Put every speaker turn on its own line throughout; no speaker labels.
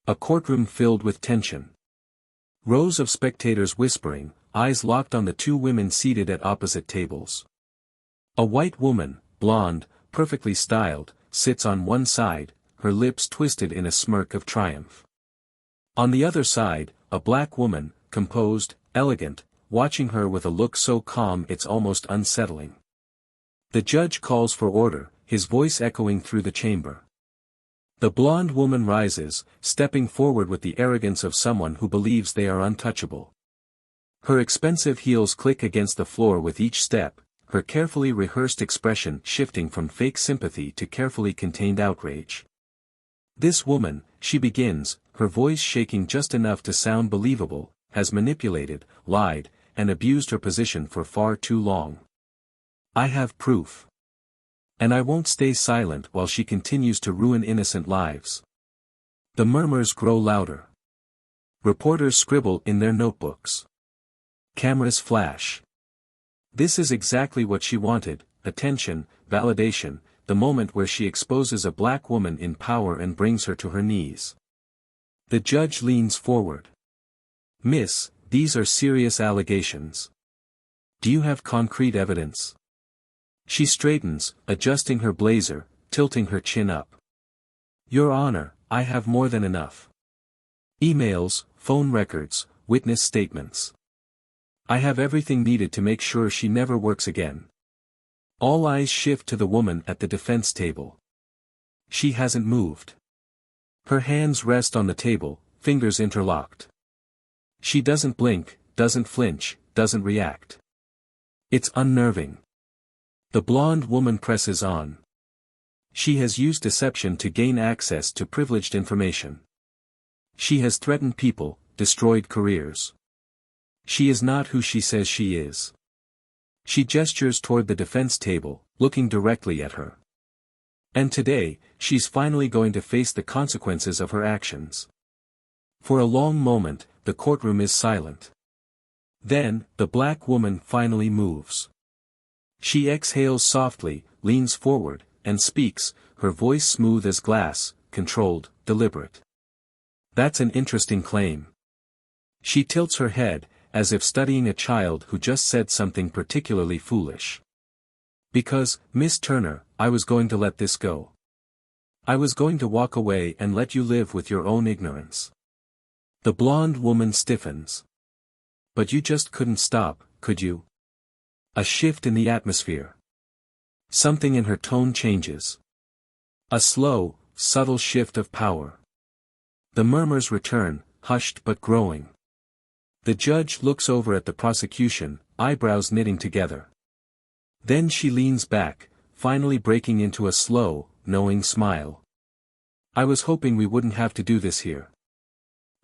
A courtroom filled with tension. Rows of spectators whispering, eyes locked on the two women seated at opposite tables. A white woman, blonde, perfectly styled, sits on one side, her lips twisted in a smirk of triumph. On the other side, a black woman, composed, elegant, watching her with a look so calm it's almost unsettling. The judge calls for order, his voice echoing through the chamber. The blonde woman rises, stepping forward with the arrogance of someone who believes they are untouchable. Her expensive heels click against the floor with each step, her carefully rehearsed expression shifting from fake sympathy to carefully contained outrage. This woman, she begins, her voice shaking just enough to sound believable, has manipulated, lied, and abused her position for far too long. I have proof. And I won't stay silent while she continues to ruin innocent lives. The murmurs grow louder. Reporters scribble in their notebooks. Cameras flash. This is exactly what she wanted, attention, validation, the moment where she exposes a black woman in power and brings her to her knees. The judge leans forward. Miss, these are serious allegations. Do you have concrete evidence? She straightens, adjusting her blazer, tilting her chin up. Your Honor, I have more than enough. Emails, phone records, witness statements. I have everything needed to make sure she never works again. All eyes shift to the woman at the defense table. She hasn't moved. Her hands rest on the table, fingers interlocked. She doesn't blink, doesn't flinch, doesn't react. It's unnerving. The blonde woman presses on. She has used deception to gain access to privileged information. She has threatened people, destroyed careers. She is not who she says she is. She gestures toward the defense table, looking directly at her. And today, she's finally going to face the consequences of her actions. For a long moment, the courtroom is silent. Then, the black woman finally moves. She exhales softly, leans forward, and speaks, her voice smooth as glass, controlled, deliberate. That's an interesting claim. She tilts her head, as if studying a child who just said something particularly foolish. Because, Miss Turner, I was going to let this go. I was going to walk away and let you live with your own ignorance. The blonde woman stiffens. But you just couldn't stop, could you? A shift in the atmosphere. Something in her tone changes. A slow, subtle shift of power. The murmurs return, hushed but growing. The judge looks over at the prosecution, eyebrows knitting together. Then she leans back, finally breaking into a slow, knowing smile. I was hoping we wouldn't have to do this here.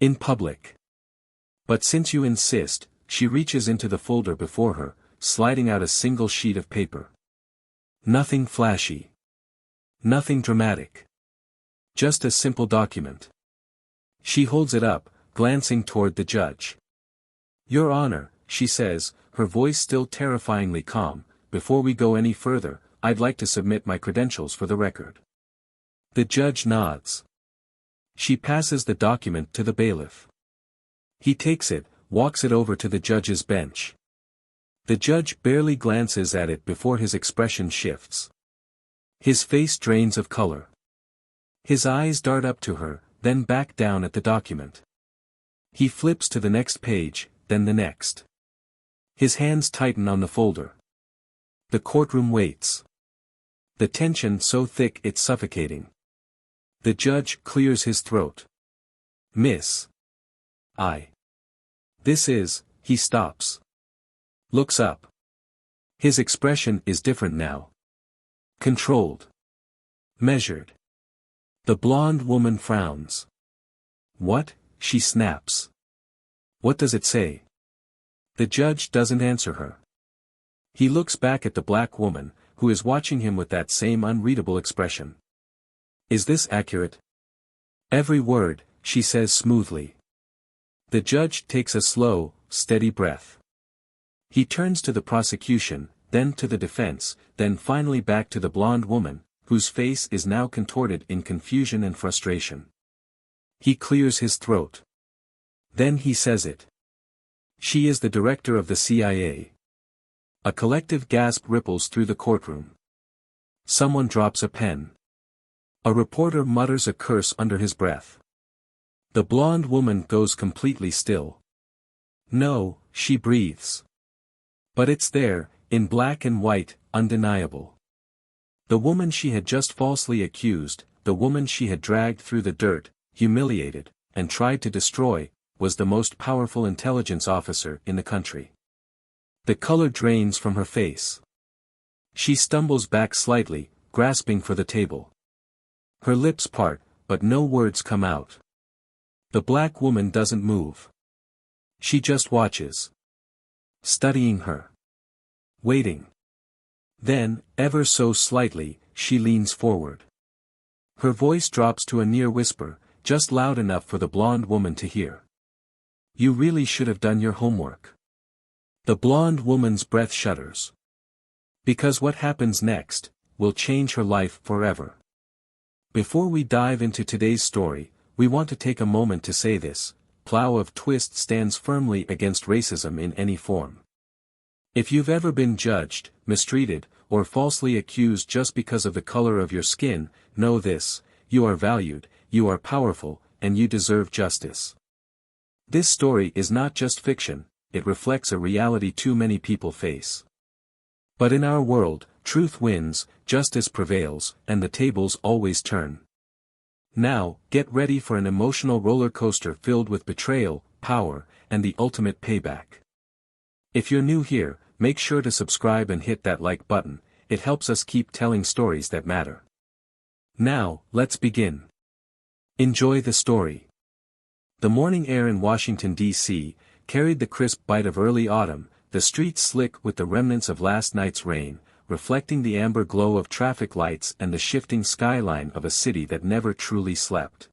In public. But since you insist, she reaches into the folder before her, sliding out a single sheet of paper. Nothing flashy. Nothing dramatic. Just a simple document. She holds it up, glancing toward the judge. Your Honor, she says, her voice still terrifyingly calm, before we go any further, I'd like to submit my credentials for the record. The judge nods. She passes the document to the bailiff. He takes it, walks it over to the judge's bench. The judge barely glances at it before his expression shifts. His face drains of color. His eyes dart up to her, then back down at the document. He flips to the next page, then the next. His hands tighten on the folder. The courtroom waits. The tension so thick it's suffocating. The judge clears his throat. Miss. He stops. Looks up. His expression is different now. Controlled. Measured. The blonde woman frowns. What? She snaps. What does it say? The judge doesn't answer her. He looks back at the black woman, who is watching him with that same unreadable expression. Is this accurate? Every word, she says smoothly. The judge takes a slow, steady breath. He turns to the prosecution, then to the defense, then finally back to the blonde woman, whose face is now contorted in confusion and frustration. He clears his throat. Then he says it. She is the director of the CIA. A collective gasp ripples through the courtroom. Someone drops a pen. A reporter mutters a curse under his breath. The blonde woman goes completely still. No, she breathes. But it's there, in black and white, undeniable. The woman she had just falsely accused, the woman she had dragged through the dirt, humiliated, and tried to destroy, was the most powerful intelligence officer in the country. The color drains from her face. She stumbles back slightly, grasping for the table. Her lips part, but no words come out. The black woman doesn't move. She just watches. Studying her. Waiting. Then, ever so slightly, she leans forward. Her voice drops to a near whisper, just loud enough for the blonde woman to hear. You really should have done your homework. The blonde woman's breath shudders. Because what happens next, will change her life forever. Before we dive into today's story, we want to take a moment to say this: Plow of Twist stands firmly against racism in any form. If you've ever been judged, mistreated, or falsely accused just because of the color of your skin, know this: you are valued, you are powerful, and you deserve justice. This story is not just fiction, it reflects a reality too many people face. But in our world, truth wins, justice prevails, and the tables always turn. Now, get ready for an emotional roller coaster filled with betrayal, power, and the ultimate payback. If you're new here, make sure to subscribe and hit that like button, it helps us keep telling stories that matter. Now, let's begin. Enjoy the story. The morning air in Washington, D.C., carried the crisp bite of early autumn, the streets slick with the remnants of last night's rain, reflecting the amber glow of traffic lights and the shifting skyline of a city that never truly slept.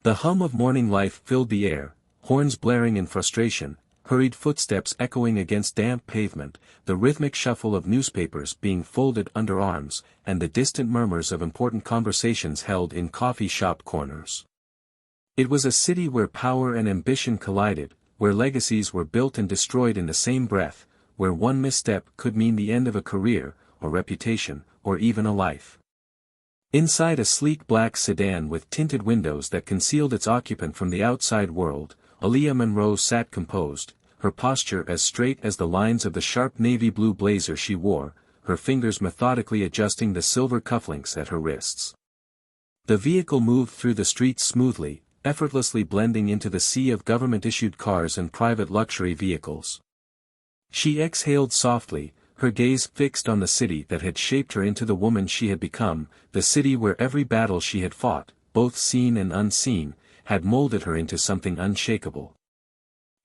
The hum of morning life filled the air, horns blaring in frustration, hurried footsteps echoing against damp pavement, the rhythmic shuffle of newspapers being folded under arms, and the distant murmurs of important conversations held in coffee shop corners. It was a city where power and ambition collided, where legacies were built and destroyed in the same breath, where one misstep could mean the end of a career, or reputation, or even a life. Inside a sleek black sedan with tinted windows that concealed its occupant from the outside world, Aaliyah Monroe sat composed, her posture as straight as the lines of the sharp navy blue blazer she wore, her fingers methodically adjusting the silver cufflinks at her wrists. The vehicle moved through the streets smoothly, effortlessly blending into the sea of government-issued cars and private luxury vehicles. She exhaled softly, her gaze fixed on the city that had shaped her into the woman she had become, the city where every battle she had fought, both seen and unseen, had molded her into something unshakable.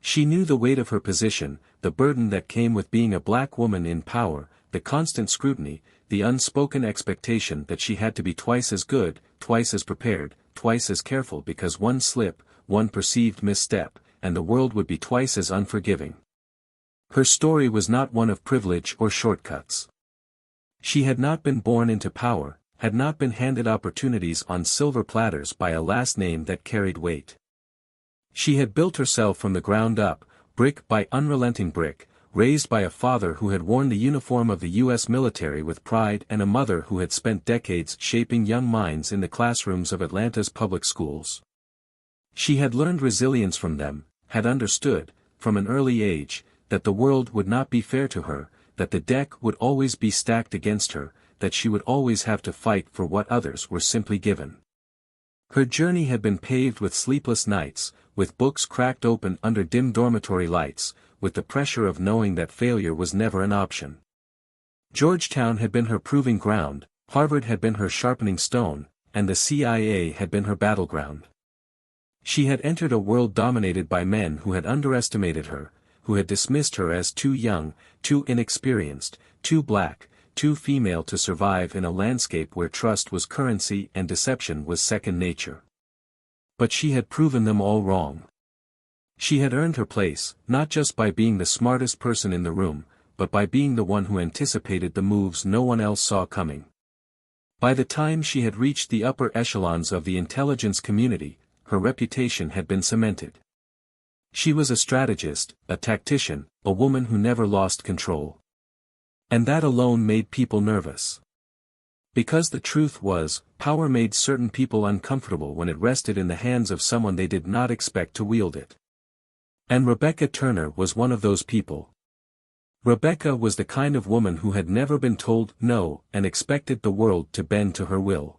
She knew the weight of her position, the burden that came with being a black woman in power, the constant scrutiny, the unspoken expectation that she had to be twice as good, twice as prepared, twice as careful because one slip, one perceived misstep, and the world would be twice as unforgiving. Her story was not one of privilege or shortcuts. She had not been born into power, had not been handed opportunities on silver platters by a last name that carried weight. She had built herself from the ground up, brick by unrelenting brick, raised by a father who had worn the uniform of the U.S. military with pride and a mother who had spent decades shaping young minds in the classrooms of Atlanta's public schools. She had learned resilience from them, had understood, from an early age, that the world would not be fair to her, that the deck would always be stacked against her, that she would always have to fight for what others were simply given. Her journey had been paved with sleepless nights, with books cracked open under dim dormitory lights, with the pressure of knowing that failure was never an option. Georgetown had been her proving ground, Harvard had been her sharpening stone, and the CIA had been her battleground. She had entered a world dominated by men who had underestimated her, who had dismissed her as too young, too inexperienced, too black, too female to survive in a landscape where trust was currency and deception was second nature. But she had proven them all wrong. She had earned her place, not just by being the smartest person in the room, but by being the one who anticipated the moves no one else saw coming. By the time she had reached the upper echelons of the intelligence community, her reputation had been cemented. She was a strategist, a tactician, a woman who never lost control. And that alone made people nervous. Because the truth was, power made certain people uncomfortable when it rested in the hands of someone they did not expect to wield it. And Rebecca Turner was one of those people. Rebecca was the kind of woman who had never been told no and expected the world to bend to her will.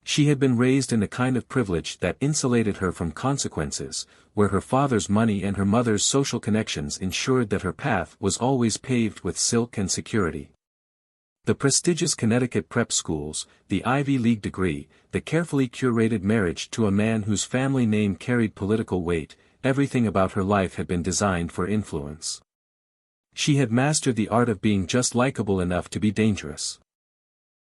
She had been raised in a kind of privilege that insulated her from consequences, where her father's money and her mother's social connections ensured that her path was always paved with silk and security. The prestigious Connecticut prep schools, the Ivy League degree, the carefully curated marriage to a man whose family name carried political weight, everything about her life had been designed for influence. She had mastered the art of being just likable enough to be dangerous.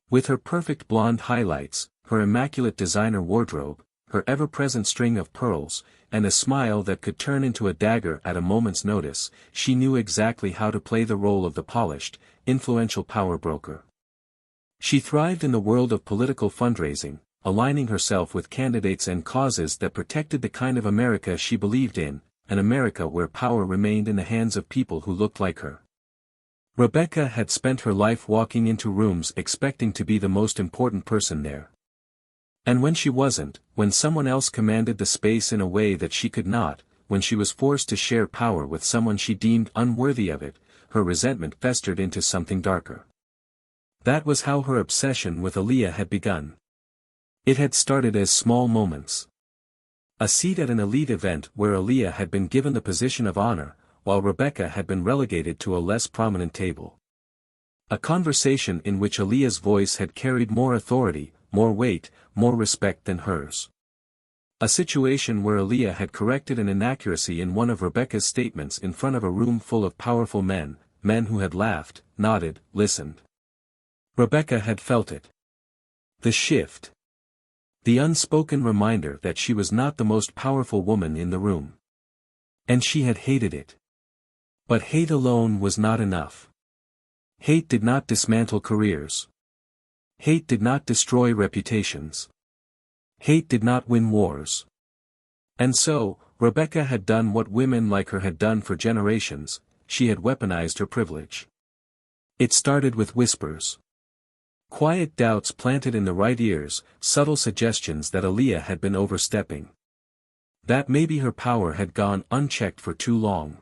With her perfect blonde highlights, her immaculate designer wardrobe, her ever-present string of pearls, and a smile that could turn into a dagger at a moment's notice, she knew exactly how to play the role of the polished, influential power broker. She thrived in the world of political fundraising, aligning herself with candidates and causes that protected the kind of America she believed in, an America where power remained in the hands of people who looked like her. Rebecca had spent her life walking into rooms expecting to be the most important person there. And when she wasn't, when someone else commanded the space in a way that she could not, when she was forced to share power with someone she deemed unworthy of it, her resentment festered into something darker. That was how her obsession with Aaliyah had begun. It had started as small moments. A seat at an elite event where Aaliyah had been given the position of honor, while Rebecca had been relegated to a less prominent table. A conversation in which Aaliyah's voice had carried more authority, more weight, more respect than hers. A situation where Aaliyah had corrected an inaccuracy in one of Rebecca's statements in front of a room full of powerful men, men who had laughed, nodded, listened. Rebecca had felt it. The shift. The unspoken reminder that she was not the most powerful woman in the room. And she had hated it. But hate alone was not enough. Hate did not dismantle careers. Hate did not destroy reputations. Hate did not win wars. And so, Rebecca had done what women like her had done for generations, she had weaponized her privilege. It started with whispers. Quiet doubts planted in the right ears, subtle suggestions that Aaliyah had been overstepping. That maybe her power had gone unchecked for too long.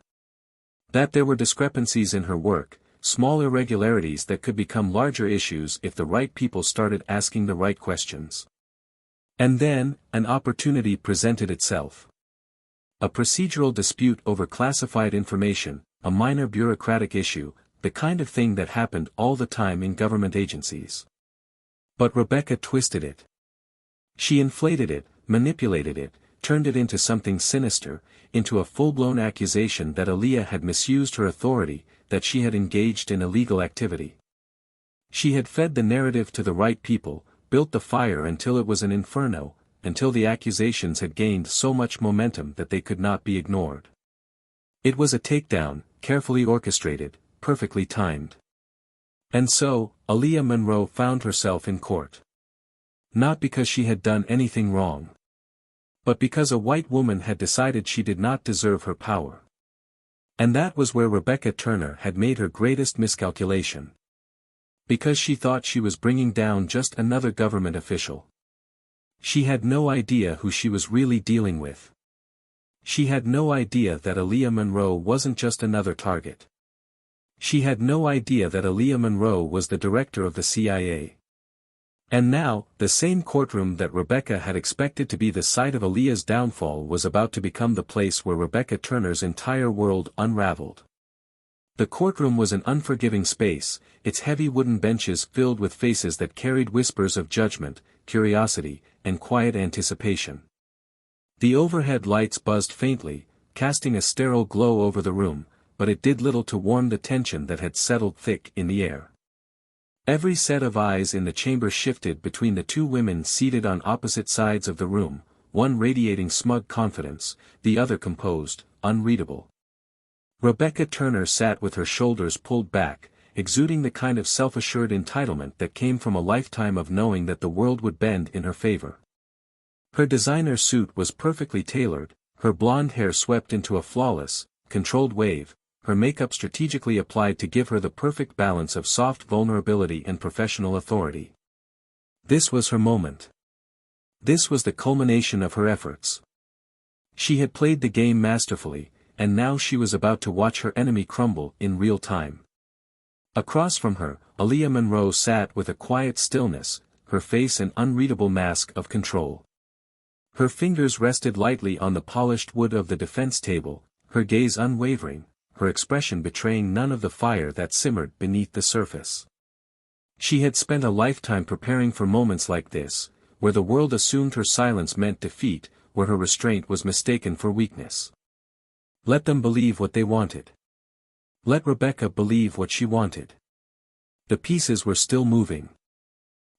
That there were discrepancies in her work, small irregularities that could become larger issues if the right people started asking the right questions. And then, an opportunity presented itself. A procedural dispute over classified information, a minor bureaucratic issue, the kind of thing that happened all the time in government agencies. But Rebecca twisted it. She inflated it, manipulated it, turned it into something sinister, into a full-blown accusation that Aaliyah had misused her authority, that she had engaged in illegal activity. She had fed the narrative to the right people, built the fire until it was an inferno, until the accusations had gained so much momentum that they could not be ignored. It was a takedown, carefully orchestrated, perfectly timed. And so, Aaliyah Monroe found herself in court. Not because she had done anything wrong. But because a white woman had decided she did not deserve her power. And that was where Rebecca Turner had made her greatest miscalculation. Because she thought she was bringing down just another government official. She had no idea who she was really dealing with. She had no idea that Aaliyah Monroe wasn't just another target. She had no idea that Aaliyah Monroe was the director of the CIA. And now, the same courtroom that Rebecca had expected to be the site of Aaliyah's downfall was about to become the place where Rebecca Turner's entire world unraveled. The courtroom was an unforgiving space, its heavy wooden benches filled with faces that carried whispers of judgment, curiosity, and quiet anticipation. The overhead lights buzzed faintly, casting a sterile glow over the room, but it did little to warm the tension that had settled thick in the air. Every set of eyes in the chamber shifted between the two women seated on opposite sides of the room, one radiating smug confidence, the other composed, unreadable. Rebecca Turner sat with her shoulders pulled back, exuding the kind of self-assured entitlement that came from a lifetime of knowing that the world would bend in her favor. Her designer suit was perfectly tailored, her blonde hair swept into a flawless, controlled wave, her makeup strategically applied to give her the perfect balance of soft vulnerability and professional authority. This was her moment. This was the culmination of her efforts. She had played the game masterfully, and now she was about to watch her enemy crumble in real time. Across from her, Aaliyah Monroe sat with a quiet stillness, her face an unreadable mask of control. Her fingers rested lightly on the polished wood of the defense table, her gaze unwavering, her expression betraying none of the fire that simmered beneath the surface. She had spent a lifetime preparing for moments like this, where the world assumed her silence meant defeat, where her restraint was mistaken for weakness. Let them believe what they wanted. Let Rebecca believe what she wanted. The pieces were still moving.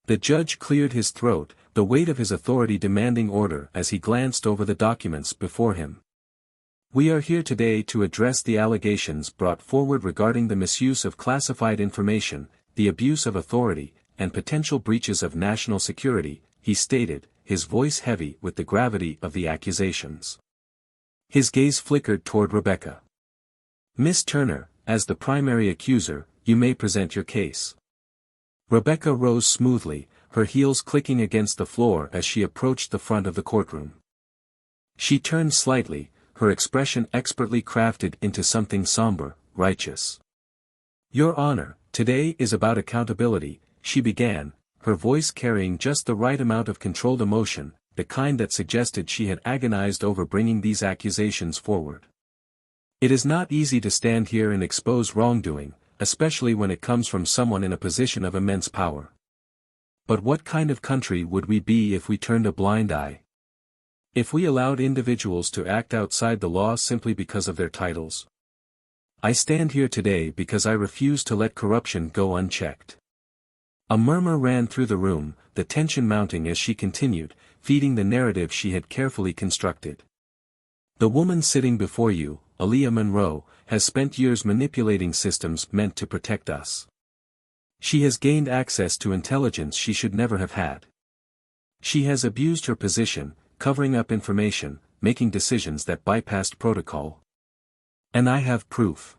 The judge cleared his throat, the weight of his authority demanding order as he glanced over the documents before him. We are here today to address the allegations brought forward regarding the misuse of classified information, the abuse of authority, and potential breaches of national security, he stated, his voice heavy with the gravity of the accusations. His gaze flickered toward Rebecca. Miss Turner, as the primary accuser, you may present your case. Rebecca rose smoothly, her heels clicking against the floor as she approached the front of the courtroom. She turned slightly, her expression expertly crafted into something somber, righteous. Your Honor, today is about accountability, she began, her voice carrying just the right amount of controlled emotion, the kind that suggested she had agonized over bringing these accusations forward. It is not easy to stand here and expose wrongdoing, especially when it comes from someone in a position of immense power. But what kind of country would we be if we turned a blind eye? If we allowed individuals to act outside the law simply because of their titles? I stand here today because I refuse to let corruption go unchecked. A murmur ran through the room, the tension mounting as she continued, feeding the narrative she had carefully constructed. The woman sitting before you, Aaliyah Monroe, has spent years manipulating systems meant to protect us. She has gained access to intelligence she should never have had. She has abused her position, covering up information, making decisions that bypassed protocol. And I have proof.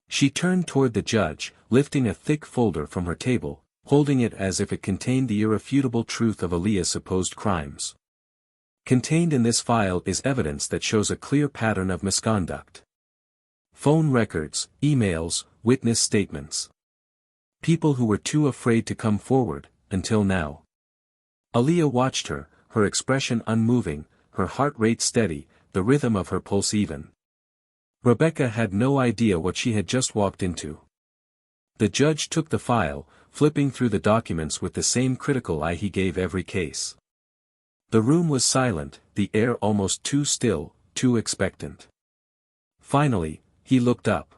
She turned toward the judge, lifting a thick folder from her table, holding it as if it contained the irrefutable truth of Aaliyah's supposed crimes. Contained in this file is evidence that shows a clear pattern of misconduct. Phone records, emails, witness statements. People who were too afraid to come forward, until now. Aaliyah watched her, her expression unmoving, her heart rate steady, the rhythm of her pulse even. Rebecca had no idea what she had just walked into. The judge took the file, flipping through the documents with the same critical eye he gave every case. The room was silent, the air almost too still, too expectant. Finally, he looked up.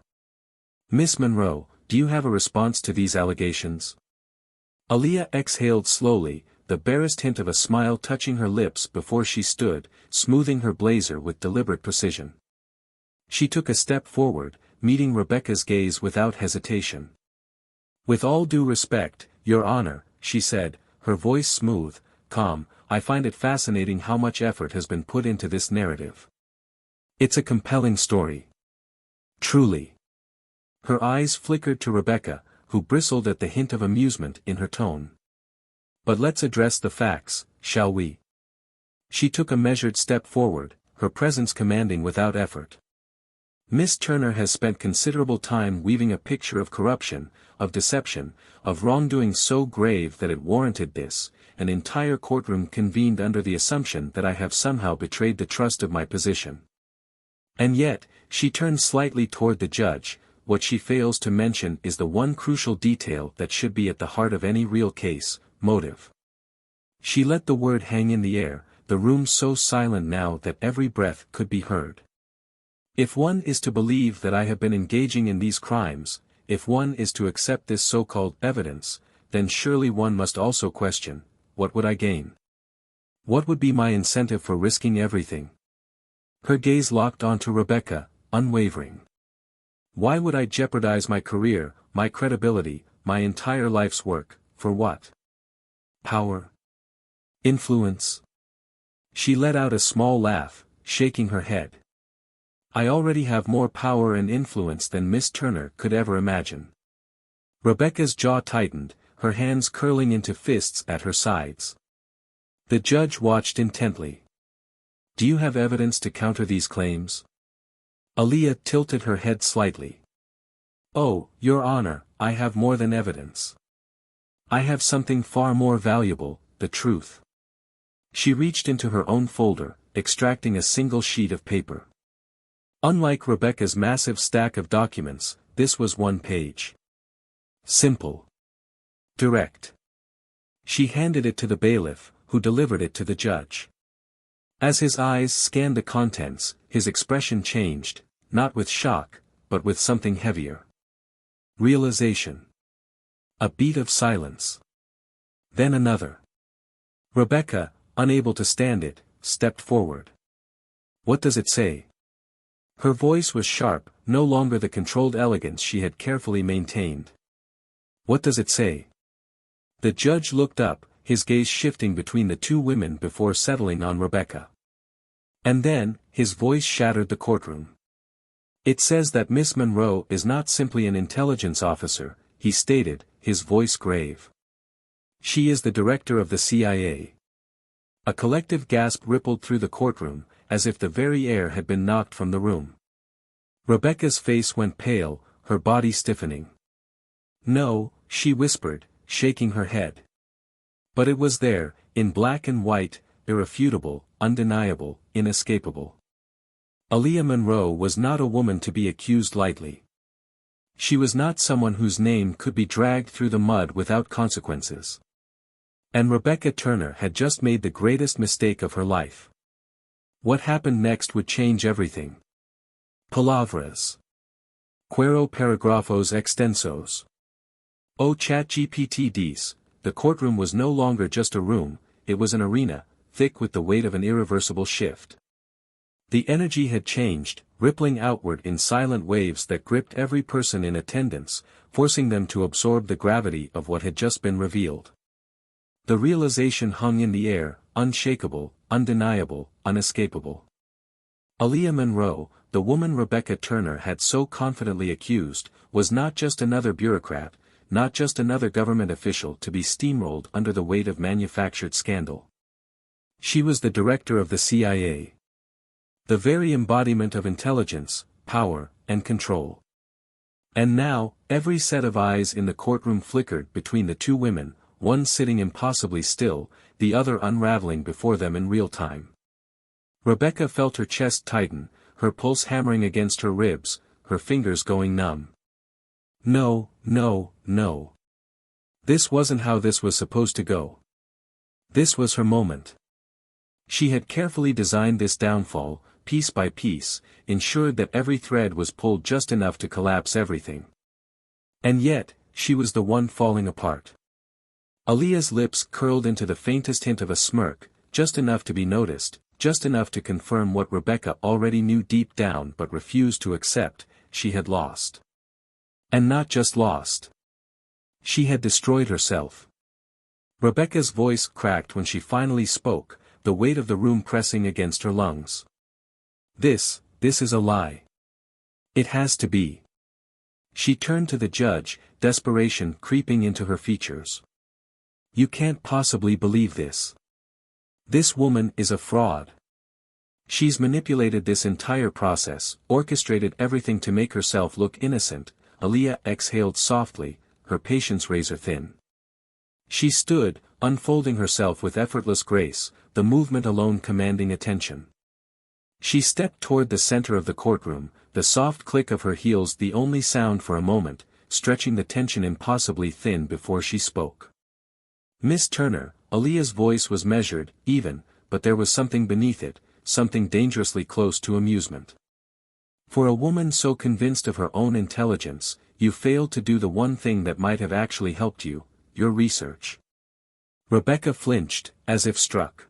Miss Monroe, do you have a response to these allegations? Aaliyah exhaled slowly, the barest hint of a smile touching her lips before she stood, smoothing her blazer with deliberate precision. She took a step forward, meeting Rebecca's gaze without hesitation. With all due respect, Your Honor, she said, her voice smooth, calm, I find it fascinating how much effort has been put into this narrative. It's a compelling story. Truly. Her eyes flickered to Rebecca, who bristled at the hint of amusement in her tone. But let's address the facts, shall we? She took a measured step forward, her presence commanding without effort. Miss Turner has spent considerable time weaving a picture of corruption, of deception, of wrongdoing so grave that it warranted this, an entire courtroom convened under the assumption that I have somehow betrayed the trust of my position. And yet, she turned slightly toward the judge, what she fails to mention is the one crucial detail that should be at the heart of any real case, motive. She let the word hang in the air, the room so silent now that every breath could be heard. If one is to believe that I have been engaging in these crimes, if one is to accept this so-called evidence, then surely one must also question, what would I gain? What would be my incentive for risking everything? Her gaze locked onto Rebecca, unwavering. Why would I jeopardize my career, my credibility, my entire life's work, for what? Power? Influence? She let out a small laugh, shaking her head. I already have more power and influence than Miss Turner could ever imagine. Rebecca's jaw tightened, her hands curling into fists at her sides. The judge watched intently. Do you have evidence to counter these claims? Aaliyah tilted her head slightly. Oh, Your Honor, I have more than evidence. I have something far more valuable, the truth. She reached into her own folder, extracting a single sheet of paper. Unlike Rebecca's massive stack of documents, this was one page. Simple. Direct. She handed it to the bailiff, who delivered it to the judge. As his eyes scanned the contents, his expression changed, not with shock, but with something heavier. Realization. A beat of silence. Then another. Rebecca, unable to stand it, stepped forward. What does it say? Her voice was sharp, no longer the controlled elegance she had carefully maintained. What does it say? The judge looked up, his gaze shifting between the two women before settling on Rebecca. And then, his voice shattered the courtroom. It says that Miss Monroe is not simply an intelligence officer, he stated, his voice grave. She is the director of the CIA. A collective gasp rippled through the courtroom, as if the very air had been knocked from the room. Rebecca's face went pale, her body stiffening. No, she whispered, shaking her head. But it was there, in black and white, irrefutable, undeniable, inescapable. Aaliyah Monroe was not a woman to be accused lightly. She was not someone whose name could be dragged through the mud without consequences. And Rebecca Turner had just made the greatest mistake of her life. What happened next would change everything. Palabras. Quiero paragrafos extensos. O ChatGPT dis, the courtroom was no longer just a room, it was an arena, thick with the weight of an irreversible shift. The energy had changed, rippling outward in silent waves that gripped every person in attendance, forcing them to absorb the gravity of what had just been revealed. The realization hung in the air, unshakable, undeniable, unescapable. Aaliyah Monroe, the woman Rebecca Turner had so confidently accused, was not just another bureaucrat, not just another government official to be steamrolled under the weight of manufactured scandal. She was the director of the CIA. The very embodiment of intelligence, power, and control. And now, every set of eyes in the courtroom flickered between the two women, one sitting impossibly still, the other unraveling before them in real time. Rebecca felt her chest tighten, her pulse hammering against her ribs, her fingers going numb. No, no, no. This wasn't how this was supposed to go. This was her moment. She had carefully designed this downfall, piece by piece, ensured that every thread was pulled just enough to collapse everything. And yet, she was the one falling apart. Aaliyah's lips curled into the faintest hint of a smirk, just enough to be noticed, just enough to confirm what Rebecca already knew deep down but refused to accept, she had lost. And not just lost. She had destroyed herself. Rebecca's voice cracked when she finally spoke, the weight of the room pressing against her lungs. This is a lie. It has to be. She turned to the judge, desperation creeping into her features. You can't possibly believe this. This woman is a fraud. She's manipulated this entire process, orchestrated everything to make herself look innocent. Aaliyah exhaled softly, her patience razor thin. She stood, unfolding herself with effortless grace, the movement alone commanding attention. She stepped toward the center of the courtroom, the soft click of her heels the only sound for a moment, stretching the tension impossibly thin before she spoke. Miss Turner, Aaliyah's voice was measured, even, but there was something beneath it, something dangerously close to amusement. For a woman so convinced of her own intelligence, you failed to do the one thing that might have actually helped you, your research. Rebecca flinched, as if struck.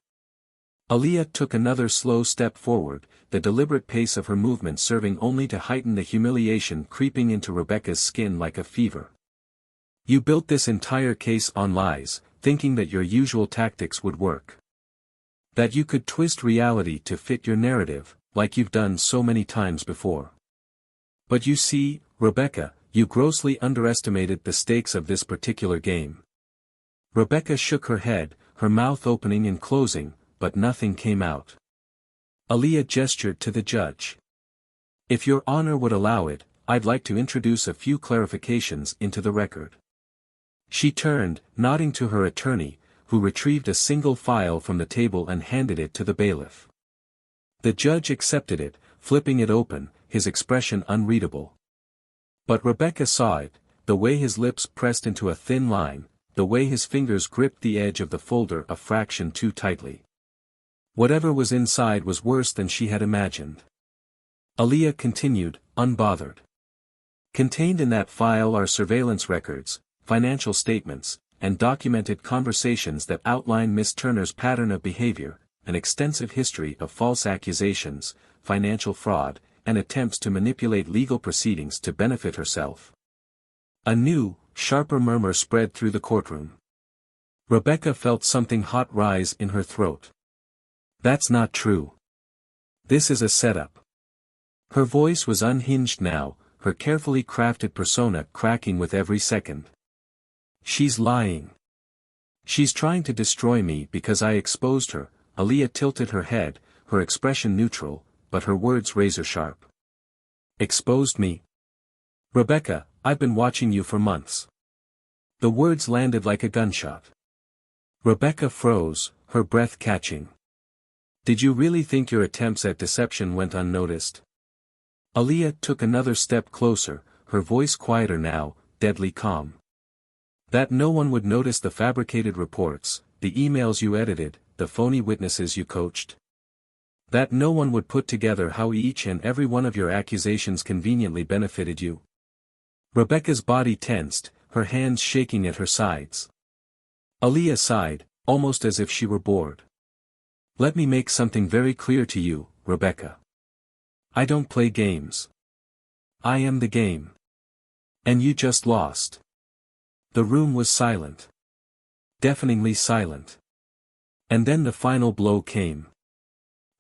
Aaliyah took another slow step forward, the deliberate pace of her movement serving only to heighten the humiliation creeping into Rebecca's skin like a fever. You built this entire case on lies, thinking that your usual tactics would work. That you could twist reality to fit your narrative, like you've done so many times before. But you see, Rebecca, you grossly underestimated the stakes of this particular game. Rebecca shook her head, her mouth opening and closing, but nothing came out. Aaliyah gestured to the judge. If your honor would allow it, I'd like to introduce a few clarifications into the record. She turned, nodding to her attorney, who retrieved a single file from the table and handed it to the bailiff. The judge accepted it, flipping it open, his expression unreadable. But Rebecca saw it, the way his lips pressed into a thin line, the way his fingers gripped the edge of the folder a fraction too tightly. Whatever was inside was worse than she had imagined. Aaliyah continued, unbothered. Contained in that file are surveillance records, financial statements, and documented conversations that outline Miss Turner's pattern of behavior, an extensive history of false accusations, financial fraud, and attempts to manipulate legal proceedings to benefit herself. A new, sharper murmur spread through the courtroom. Rebecca felt something hot rise in her throat. That's not true. This is a setup. Her voice was unhinged now, her carefully crafted persona cracking with every second. She's lying. She's trying to destroy me because I exposed her. Aaliyah tilted her head, her expression neutral, but her words razor-sharp. Exposed me? Rebecca, I've been watching you for months. The words landed like a gunshot. Rebecca froze, her breath catching. Did you really think your attempts at deception went unnoticed? Aaliyah took another step closer, her voice quieter now, deadly calm. That no one would notice the fabricated reports, the emails you edited, the phony witnesses you coached? That no one would put together how each and every one of your accusations conveniently benefited you? Rebecca's body tensed, her hands shaking at her sides. Aaliyah sighed, almost as if she were bored. Let me make something very clear to you, Rebecca. I don't play games. I am the game. And you just lost. The room was silent. Deafeningly silent. And then the final blow came.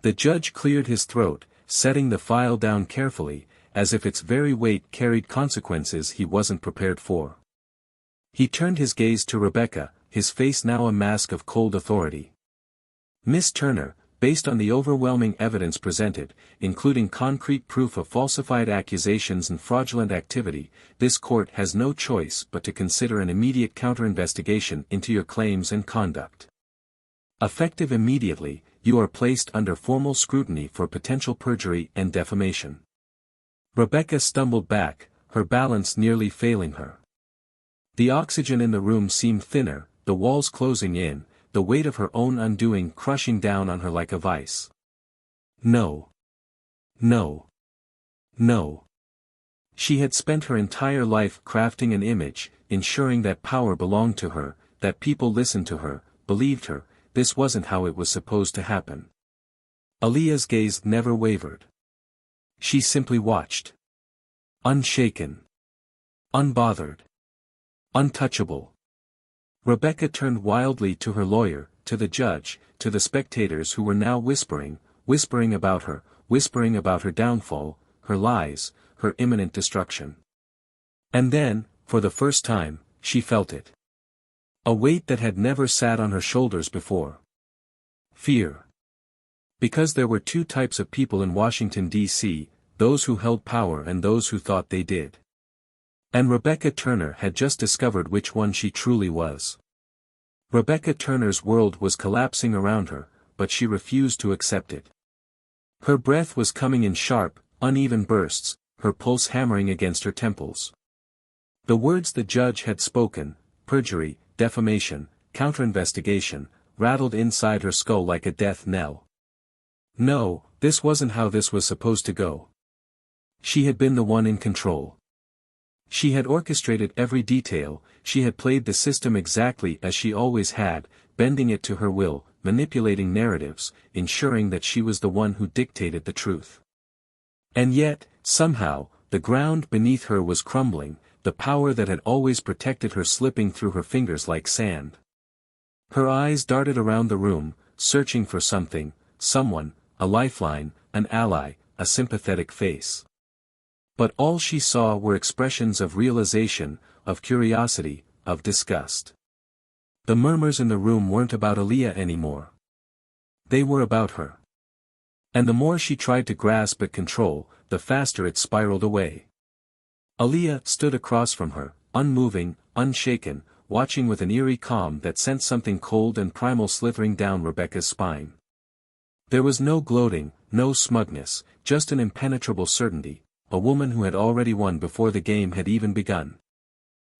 The judge cleared his throat, setting the file down carefully, as if its very weight carried consequences he wasn't prepared for. He turned his gaze to Rebecca, his face now a mask of cold authority. Miss Turner, based on the overwhelming evidence presented, including concrete proof of falsified accusations and fraudulent activity, this court has no choice but to consider an immediate counter-investigation into your claims and conduct. Effective immediately, you are placed under formal scrutiny for potential perjury and defamation. Rebecca stumbled back, her balance nearly failing her. The oxygen in the room seemed thinner, the walls closing in, the weight of her own undoing crushing down on her like a vice. No. No. No. She had spent her entire life crafting an image, ensuring that power belonged to her, that people listened to her, believed her. This wasn't how it was supposed to happen. Aaliyah's gaze never wavered. She simply watched. Unshaken. Unbothered. Untouchable. Rebecca turned wildly to her lawyer, to the judge, to the spectators who were now whispering about her, whispering about her downfall, her lies, her imminent destruction. And then, for the first time, she felt it. A weight that had never sat on her shoulders before. Fear. Because there were two types of people in Washington, D.C., those who held power and those who thought they did. And Rebecca Turner had just discovered which one she truly was. Rebecca Turner's world was collapsing around her, but she refused to accept it. Her breath was coming in sharp, uneven bursts, her pulse hammering against her temples. The words the judge had spoken, perjury, defamation, counter-investigation, rattled inside her skull like a death knell. No, this wasn't how this was supposed to go. She had been the one in control. She had orchestrated every detail, she had played the system exactly as she always had, bending it to her will, manipulating narratives, ensuring that she was the one who dictated the truth. And yet, somehow, the ground beneath her was crumbling, the power that had always protected her slipping through her fingers like sand. Her eyes darted around the room, searching for something, someone, a lifeline, an ally, a sympathetic face. But all she saw were expressions of realization, of curiosity, of disgust. The murmurs in the room weren't about Aaliyah anymore. They were about her. And the more she tried to grasp at control, the faster it spiraled away. Aaliyah stood across from her, unmoving, unshaken, watching with an eerie calm that sent something cold and primal slithering down Rebecca's spine. There was no gloating, no smugness, just an impenetrable certainty, a woman who had already won before the game had even begun.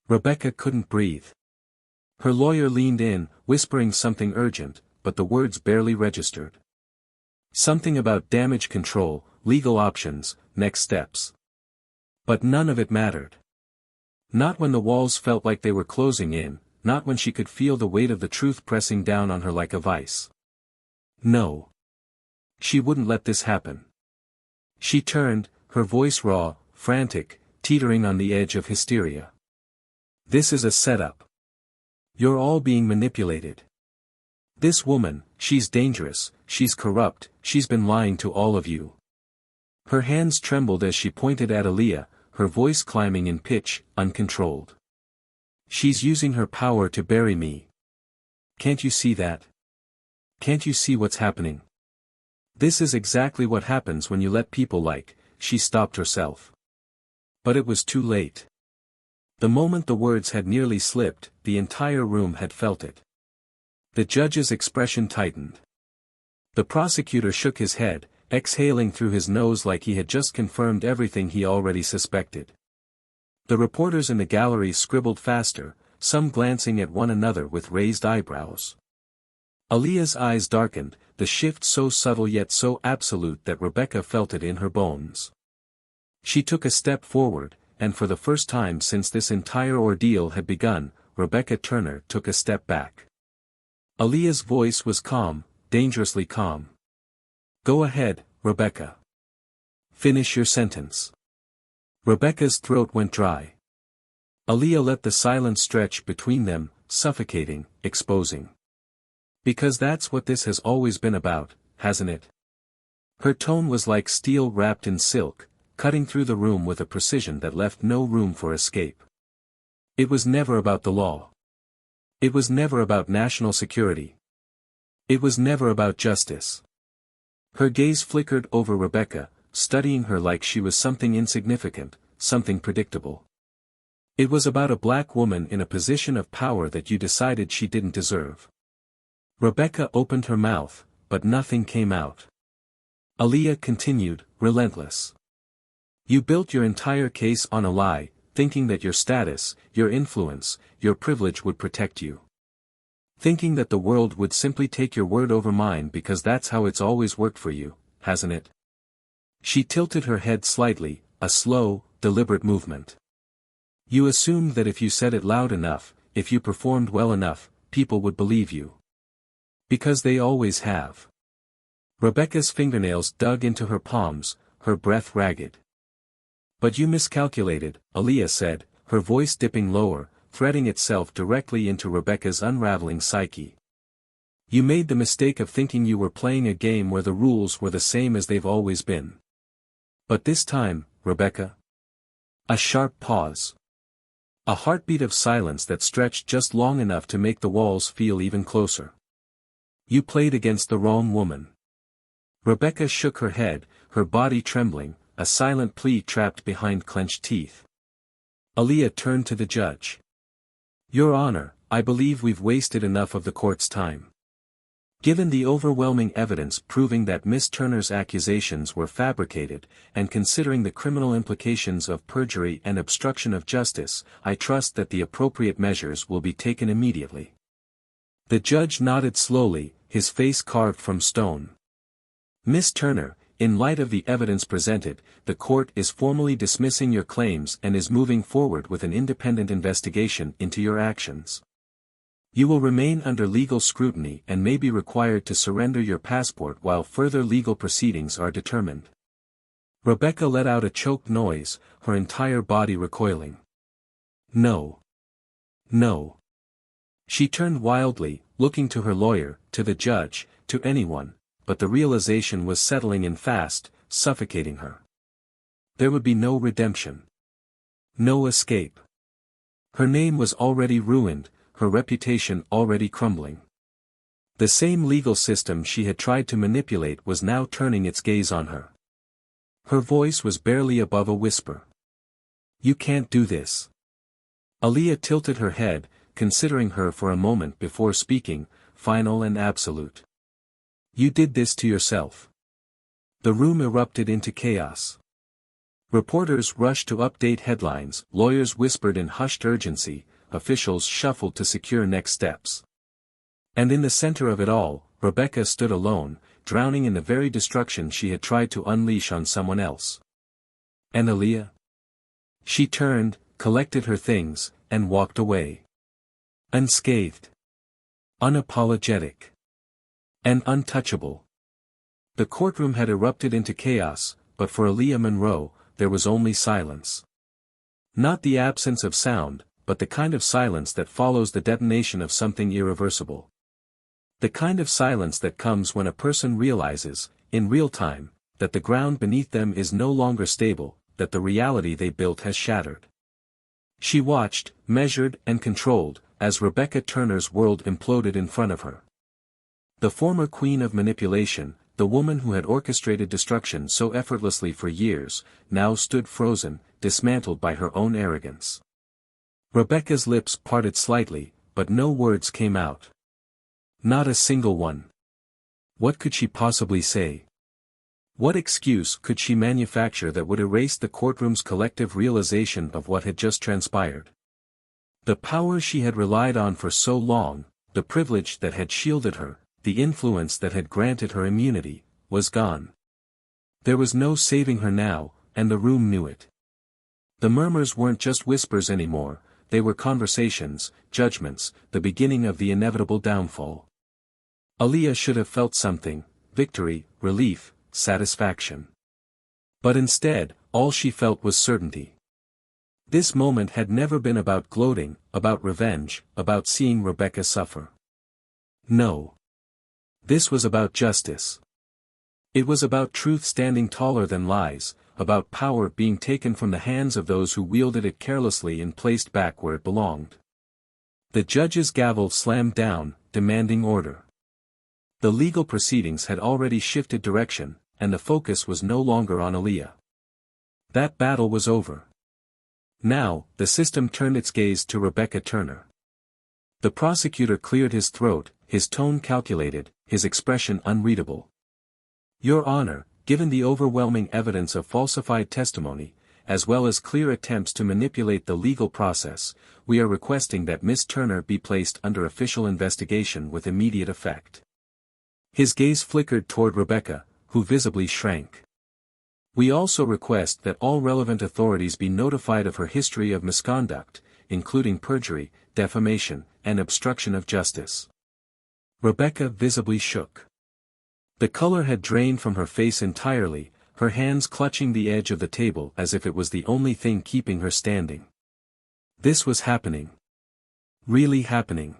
Rebecca couldn't breathe. Her lawyer leaned in, whispering something urgent, but the words barely registered. Something about damage control, legal options, next steps. But none of it mattered. Not when the walls felt like they were closing in, not when she could feel the weight of the truth pressing down on her like a vice. No. She wouldn't let this happen. She turned, her voice raw, frantic, teetering on the edge of hysteria. This is a setup. You're all being manipulated. This woman, she's dangerous, she's corrupt, she's been lying to all of you. Her hands trembled as she pointed at Aaliyah, her voice climbing in pitch, uncontrolled. She's using her power to bury me. Can't you see that? Can't you see what's happening? This is exactly what happens when you let people like. She stopped herself. But it was too late. The moment the words had nearly slipped, the entire room had felt it. The judge's expression tightened. The prosecutor shook his head, exhaling through his nose like he had just confirmed everything he already suspected. The reporters in the gallery scribbled faster, some glancing at one another with raised eyebrows. Aaliyah's eyes darkened, the shift so subtle yet so absolute that Rebecca felt it in her bones. She took a step forward, and for the first time since this entire ordeal had begun, Rebecca Turner took a step back. Aaliyah's voice was calm, dangerously calm. Go ahead, Rebecca. Finish your sentence. Rebecca's throat went dry. Aaliyah let the silence stretch between them, suffocating, exposing. Because that's what this has always been about, hasn't it? Her tone was like steel wrapped in silk, cutting through the room with a precision that left no room for escape. It was never about the law. It was never about national security. It was never about justice. Her gaze flickered over Rebecca, studying her like she was something insignificant, something predictable. It was about a black woman in a position of power that you decided she didn't deserve. Rebecca opened her mouth, but nothing came out. Aaliyah continued, relentless. You built your entire case on a lie, thinking that your status, your influence, your privilege would protect you. Thinking that the world would simply take your word over mine because that's how it's always worked for you, hasn't it? She tilted her head slightly, a slow, deliberate movement. You assumed that if you said it loud enough, if you performed well enough, people would believe you. Because they always have. Rebecca's fingernails dug into her palms, her breath ragged. But you miscalculated, Aaliyah said, her voice dipping lower, threading itself directly into Rebecca's unraveling psyche. You made the mistake of thinking you were playing a game where the rules were the same as they've always been. But this time, Rebecca? A sharp pause. A heartbeat of silence that stretched just long enough to make the walls feel even closer. You played against the wrong woman. Rebecca shook her head, her body trembling, a silent plea trapped behind clenched teeth. Aaliyah turned to the judge. Your Honor, I believe we've wasted enough of the court's time. Given the overwhelming evidence proving that Miss Turner's accusations were fabricated, and considering the criminal implications of perjury and obstruction of justice, I trust that the appropriate measures will be taken immediately. The judge nodded slowly, his face carved from stone. Miss Turner, in light of the evidence presented, the court is formally dismissing your claims and is moving forward with an independent investigation into your actions. You will remain under legal scrutiny and may be required to surrender your passport while further legal proceedings are determined. Rebecca let out a choked noise, her entire body recoiling. No. No. She turned wildly, looking to her lawyer, to the judge, to anyone, but the realization was settling in fast, suffocating her. There would be no redemption. No escape. Her name was already ruined, her reputation already crumbling. The same legal system she had tried to manipulate was now turning its gaze on her. Her voice was barely above a whisper. "You can't do this." Aaliyah tilted her head, considering her for a moment before speaking, final and absolute. "You did this to yourself." The room erupted into chaos. Reporters rushed to update headlines, lawyers whispered in hushed urgency, officials shuffled to secure next steps. And in the center of it all, Rebecca stood alone, drowning in the very destruction she had tried to unleash on someone else. And Aaliyah? She turned, collected her things, and walked away. Unscathed. Unapologetic. And untouchable. The courtroom had erupted into chaos, but for Aaliyah Monroe, there was only silence. Not the absence of sound, but the kind of silence that follows the detonation of something irreversible. The kind of silence that comes when a person realizes, in real time, that the ground beneath them is no longer stable, that the reality they built has shattered. She watched, measured and controlled, as Rebecca Turner's world imploded in front of her. The former queen of manipulation, the woman who had orchestrated destruction so effortlessly for years, now stood frozen, dismantled by her own arrogance. Rebecca's lips parted slightly, but no words came out. Not a single one. What could she possibly say? What excuse could she manufacture that would erase the courtroom's collective realization of what had just transpired? The power she had relied on for so long, the privilege that had shielded her, the influence that had granted her immunity, was gone. There was no saving her now, and the room knew it. The murmurs weren't just whispers anymore, they were conversations, judgments, the beginning of the inevitable downfall. Aaliyah should have felt something, victory, relief, satisfaction. But instead, all she felt was certainty. This moment had never been about gloating, about revenge, about seeing Rebecca suffer. No. This was about justice. It was about truth standing taller than lies, about power being taken from the hands of those who wielded it carelessly and placed back where it belonged. The judge's gavel slammed down, demanding order. The legal proceedings had already shifted direction, and the focus was no longer on Aaliyah. That battle was over. Now, the system turned its gaze to Rebecca Turner. The prosecutor cleared his throat, his tone calculated, his expression unreadable. "Your Honor, given the overwhelming evidence of falsified testimony, as well as clear attempts to manipulate the legal process, we are requesting that Miss Turner be placed under official investigation with immediate effect." His gaze flickered toward Rebecca, who visibly shrank. "We also request that all relevant authorities be notified of her history of misconduct, including perjury, defamation, and obstruction of justice." Rebecca visibly shook. The color had drained from her face entirely, her hands clutching the edge of the table as if it was the only thing keeping her standing. This was happening. Really happening.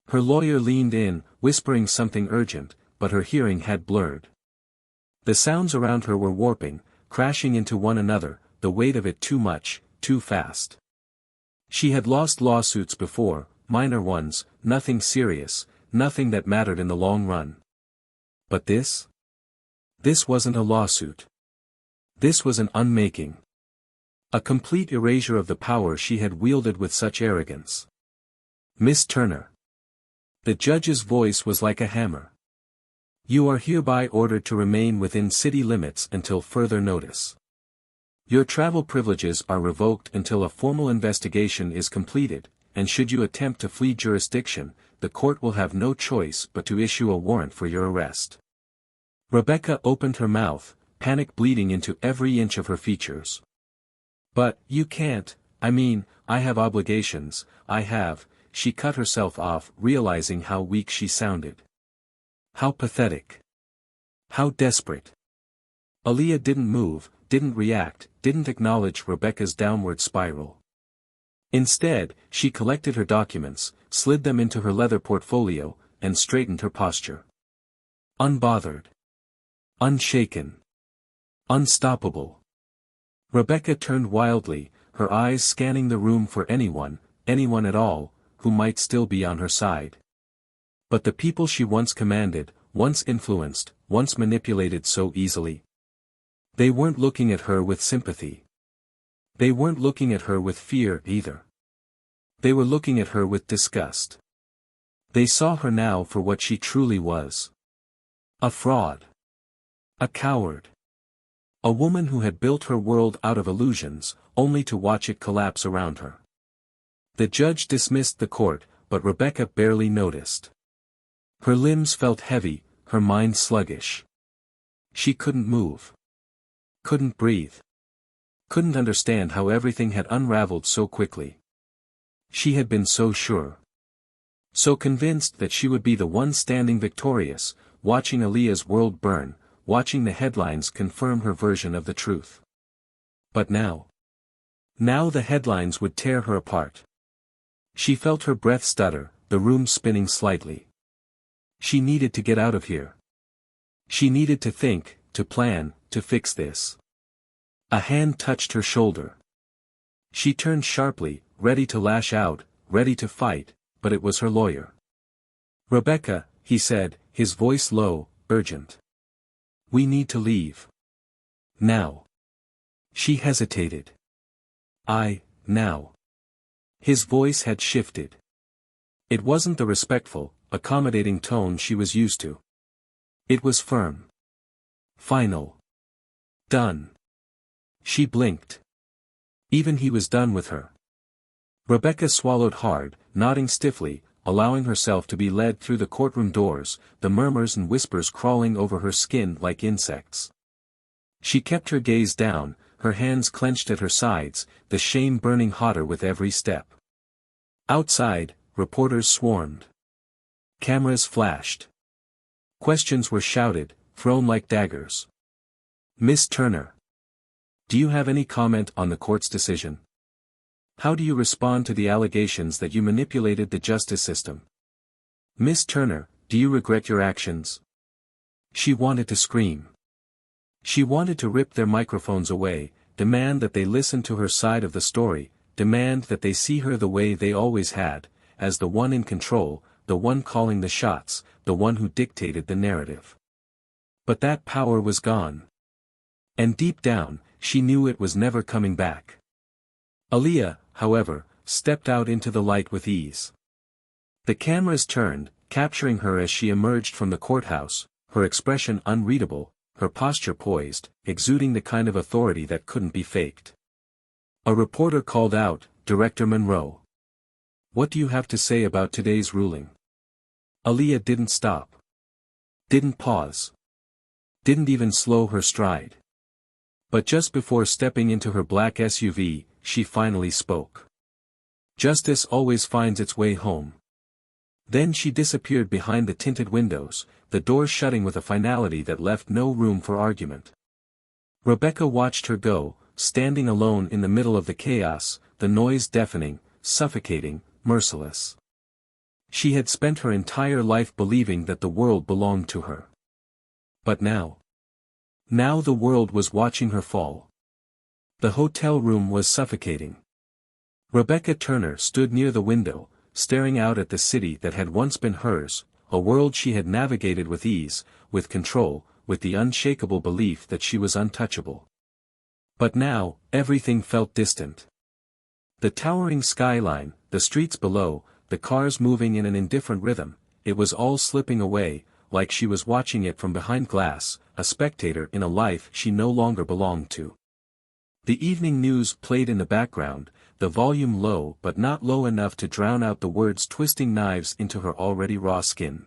Her lawyer leaned in, whispering something urgent, but her hearing had blurred. The sounds around her were warping, crashing into one another, the weight of it too much, too fast. She had lost lawsuits before, minor ones, nothing serious, nothing that mattered in the long run. But this? This wasn't a lawsuit. This was an unmaking. A complete erasure of the power she had wielded with such arrogance. "Miss Turner." The judge's voice was like a hammer. "You are hereby ordered to remain within city limits until further notice. Your travel privileges are revoked until a formal investigation is completed, and should you attempt to flee jurisdiction, the court will have no choice but to issue a warrant for your arrest." Rebecca opened her mouth, panic bleeding into every inch of her features. "But, you can't, I have obligations, She cut herself off, realizing how weak she sounded. How pathetic. How desperate. Aaliyah didn't move, didn't react, didn't acknowledge Rebecca's downward spiral. Instead, she collected her documents, slid them into her leather portfolio, and straightened her posture. Unbothered. Unshaken. Unstoppable. Rebecca turned wildly, her eyes scanning the room for anyone at all, who might still be on her side. But the people she once commanded, once influenced, once manipulated so easily. They weren't looking at her with sympathy. They weren't looking at her with fear either. They were looking at her with disgust. They saw her now for what she truly was. A fraud. A coward. A woman who had built her world out of illusions, only to watch it collapse around her. The judge dismissed the court, but Rebecca barely noticed. Her limbs felt heavy, her mind sluggish. She couldn't move. Couldn't breathe. Couldn't understand how everything had unraveled so quickly. She had been so sure. So convinced that she would be the one standing victorious, watching Aaliyah's world burn, watching the headlines confirm her version of the truth. But now. Now the headlines would tear her apart. She felt her breath stutter, the room spinning slightly. She needed to get out of here. She needed to think, to plan, to fix this. A hand touched her shoulder. She turned sharply, ready to lash out, ready to fight, but it was her lawyer. "Rebecca," he said, his voice low, urgent. "We need to leave. Now." She hesitated. Now. His voice had shifted. It wasn't the respectful, accommodating tone she was used to. It was firm. Final. Done. She blinked. Even he was done with her. Rebecca swallowed hard, nodding stiffly, allowing herself to be led through the courtroom doors, the murmurs and whispers crawling over her skin like insects. She kept her gaze down, her hands clenched at her sides, the shame burning hotter with every step. Outside, reporters swarmed. Cameras flashed. Questions were shouted, thrown like daggers. "Miss Turner. Do you have any comment on the court's decision? How do you respond to the allegations that you manipulated the justice system? Miss Turner, do you regret your actions?" She wanted to scream. She wanted to rip their microphones away, demand that they listen to her side of the story, demand that they see her the way they always had, as the one in control, the one calling the shots, the one who dictated the narrative. But that power was gone. And deep down, she knew it was never coming back. Aaliyah, however, stepped out into the light with ease. The cameras turned, capturing her as she emerged from the courthouse, her expression unreadable, her posture poised, exuding the kind of authority that couldn't be faked. A reporter called out, "Director Monroe. What do you have to say about today's ruling?" Aaliyah didn't stop. Didn't pause. Didn't even slow her stride. But just before stepping into her black SUV, she finally spoke. "Justice always finds its way home." Then she disappeared behind the tinted windows, the doors shutting with a finality that left no room for argument. Rebecca watched her go, standing alone in the middle of the chaos, the noise deafening, suffocating, merciless. She had spent her entire life believing that the world belonged to her. But now the world was watching her fall. The hotel room was suffocating. Rebecca Turner stood near the window, staring out at the city that had once been hers, a world she had navigated with ease, with control, with the unshakable belief that she was untouchable. But now, everything felt distant. The towering skyline, the streets below, the cars moving in an indifferent rhythm, it was all slipping away, like she was watching it from behind glass, a spectator in a life she no longer belonged to. The evening news played in the background, the volume low but not low enough to drown out the words twisting knives into her already raw skin.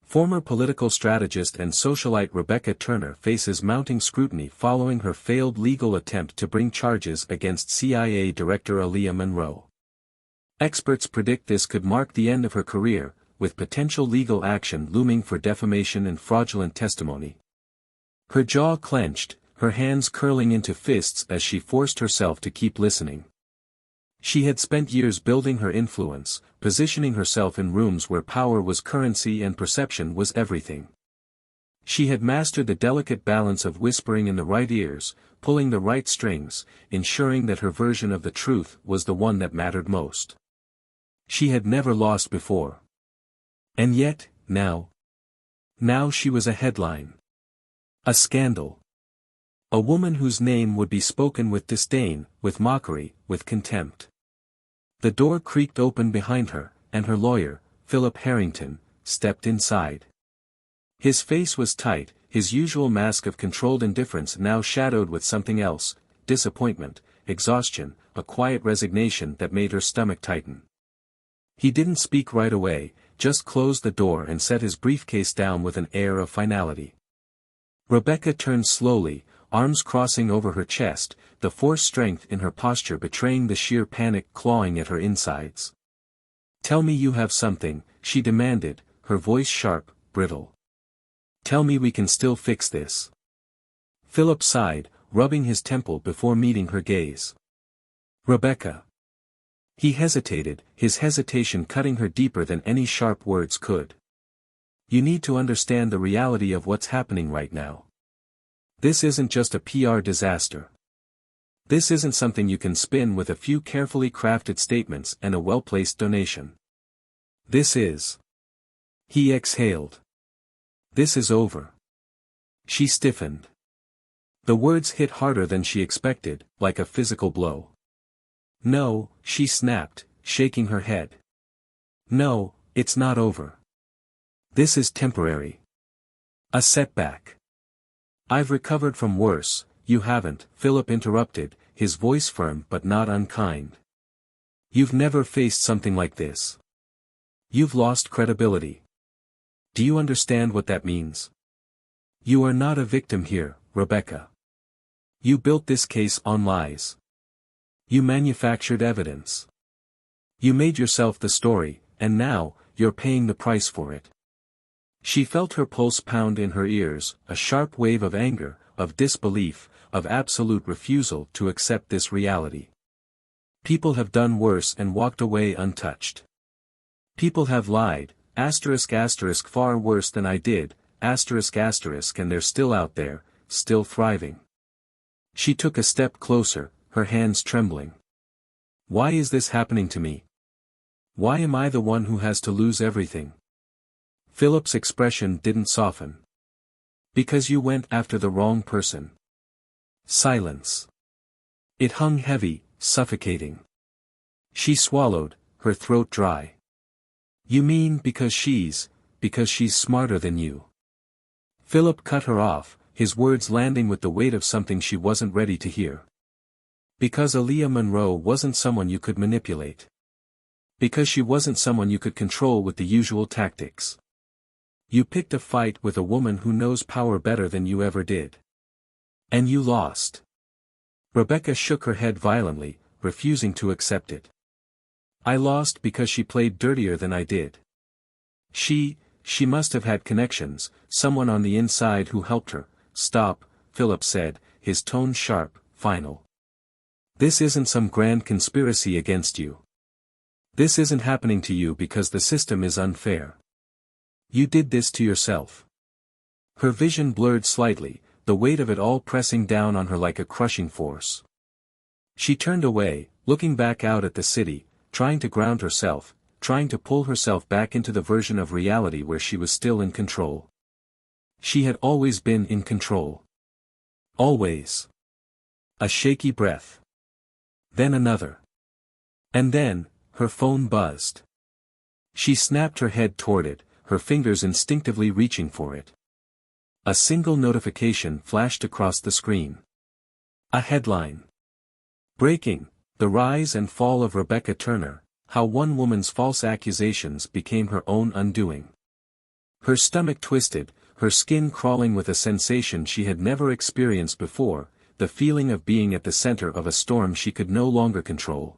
Former political strategist and socialite Rebecca Turner faces mounting scrutiny following her failed legal attempt to bring charges against CIA Director Aaliyah Monroe. Experts predict this could mark the end of her career, with potential legal action looming for defamation and fraudulent testimony. Her jaw clenched, her hands curling into fists as she forced herself to keep listening. She had spent years building her influence, positioning herself in rooms where power was currency and perception was everything. She had mastered the delicate balance of whispering in the right ears, pulling the right strings, ensuring that her version of the truth was the one that mattered most. She had never lost before. And yet, now she was a headline. A scandal. A woman whose name would be spoken with disdain, with mockery, with contempt. The door creaked open behind her, and her lawyer, Philip Harrington, stepped inside. His face was tight, his usual mask of controlled indifference now shadowed with something else, disappointment, exhaustion, a quiet resignation that made her stomach tighten. He didn't speak right away, just closed the door and set his briefcase down with an air of finality. Rebecca turned slowly, arms crossing over her chest, the forced strength in her posture betraying the sheer panic clawing at her insides. "Tell me you have something," she demanded, her voice sharp, brittle. "Tell me we can still fix this." Philip sighed, rubbing his temple before meeting her gaze. "Rebecca." He hesitated, his hesitation cutting her deeper than any sharp words could. "You need to understand the reality of what's happening right now. This isn't just a PR disaster. This isn't something you can spin with a few carefully crafted statements and a well-placed donation. This is..." He exhaled. "This is over." She stiffened. The words hit harder than she expected, like a physical blow. "No," she snapped, shaking her head. "No, it's not over. This is temporary. A setback. I've recovered from worse." "You haven't," Philip interrupted, his voice firm but not unkind. "You've never faced something like this. You've lost credibility. Do you understand what that means? You are not a victim here, Rebecca. You built this case on lies. You manufactured evidence. You made yourself the story, and now, you're paying the price for it." She felt her pulse pound in her ears, a sharp wave of anger, of disbelief, of absolute refusal to accept this reality. People have done worse and walked away untouched. People have lied, far worse than I did, and they're still out there, still thriving. She took a step closer, her hands trembling. "Why is this happening to me? Why am I the one who has to lose everything?" Philip's expression didn't soften. "Because you went after the wrong person." Silence. It hung heavy, suffocating. She swallowed, her throat dry. "You mean because she's smarter than you?" Philip cut her off, his words landing with the weight of something she wasn't ready to hear. "Because Aaliyah Monroe wasn't someone you could manipulate. Because she wasn't someone you could control with the usual tactics. You picked a fight with a woman who knows power better than you ever did. And you lost." Rebecca shook her head violently, refusing to accept it. "I lost because she played dirtier than I did. She must have had connections, someone on the inside who helped her." "Stop," Philip said, his tone sharp, final. "This isn't some grand conspiracy against you. This isn't happening to you because the system is unfair. You did this to yourself." Her vision blurred slightly, the weight of it all pressing down on her like a crushing force. She turned away, looking back out at the city, trying to ground herself, trying to pull herself back into the version of reality where she was still in control. She had always been in control. Always. A shaky breath. Then another. And then, her phone buzzed. She snapped her head toward it, her fingers instinctively reaching for it. A single notification flashed across the screen. A headline. "Breaking, the rise and fall of Rebecca Turner, how one woman's false accusations became her own undoing." Her stomach twisted, her skin crawling with a sensation she had never experienced before, the feeling of being at the center of a storm she could no longer control.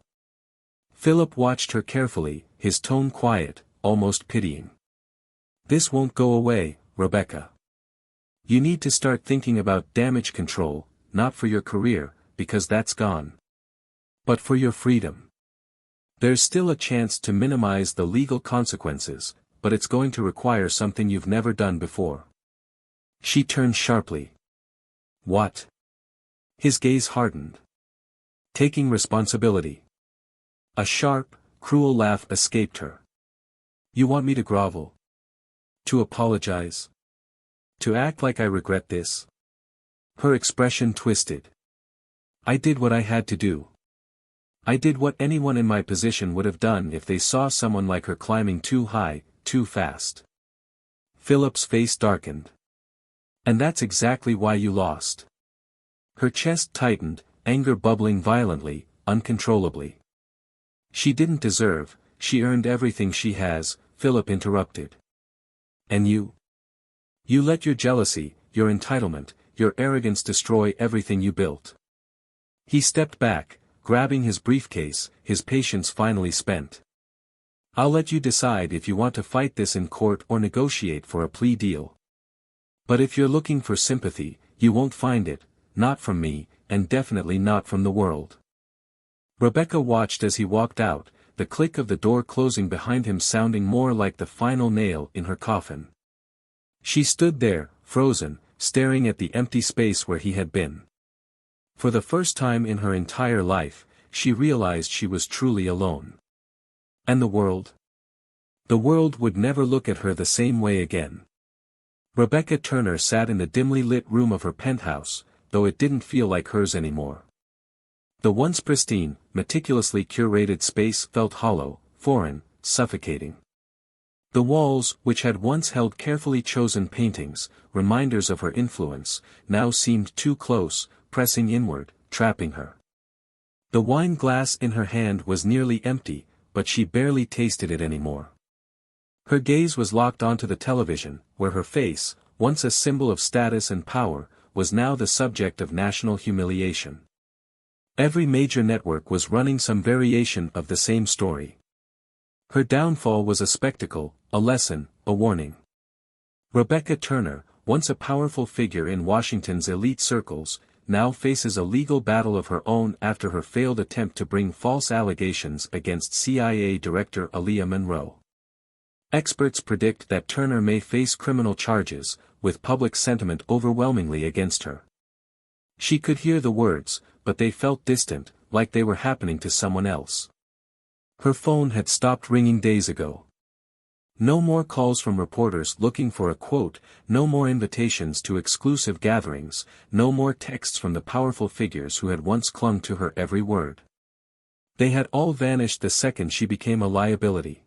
Philip watched her carefully, his tone quiet, almost pitying. "This won't go away, Rebecca. You need to start thinking about damage control, not for your career, because that's gone. But for your freedom. There's still a chance to minimize the legal consequences, but it's going to require something you've never done before. She turned sharply. What? His gaze hardened. Taking responsibility. A sharp, cruel laugh escaped her. You want me to grovel? To apologize? To act like I regret this? Her expression twisted. I did what I had to do. I did what anyone in my position would have done if they saw someone like her climbing too high, too fast. Philip's face darkened. And that's exactly why you lost. Her chest tightened, anger bubbling violently, uncontrollably. She didn't deserve, she earned everything she has, Philip interrupted. And you? You let your jealousy, your entitlement, your arrogance destroy everything you built. He stepped back, grabbing his briefcase, his patience finally spent. I'll let you decide if you want to fight this in court or negotiate for a plea deal. But if you're looking for sympathy, you won't find it, not from me, and definitely not from the world. Rebecca watched as he walked out, the click of the door closing behind him sounding more like the final nail in her coffin. She stood there, frozen, staring at the empty space where he had been. For the first time in her entire life, she realized she was truly alone. And the world? The world would never look at her the same way again. Rebecca Turner sat in the dimly lit room of her penthouse, though it didn't feel like hers anymore. The once pristine, meticulously curated space felt hollow, foreign, suffocating. The walls, which had once held carefully chosen paintings, reminders of her influence, now seemed too close, pressing inward, trapping her. The wine glass in her hand was nearly empty, but she barely tasted it anymore. Her gaze was locked onto the television, where her face, once a symbol of status and power, was now the subject of national humiliation. Every major network was running some variation of the same story. Her downfall was a spectacle, a lesson, a warning. Rebecca Turner, once a powerful figure in Washington's elite circles, now faces a legal battle of her own after her failed attempt to bring false allegations against CIA Director Aaliyah Monroe. Experts predict that Turner may face criminal charges, with public sentiment overwhelmingly against her. She could hear the words, but they felt distant, like they were happening to someone else. Her phone had stopped ringing days ago. No more calls from reporters looking for a quote, no more invitations to exclusive gatherings, no more texts from the powerful figures who had once clung to her every word. They had all vanished the second she became a liability.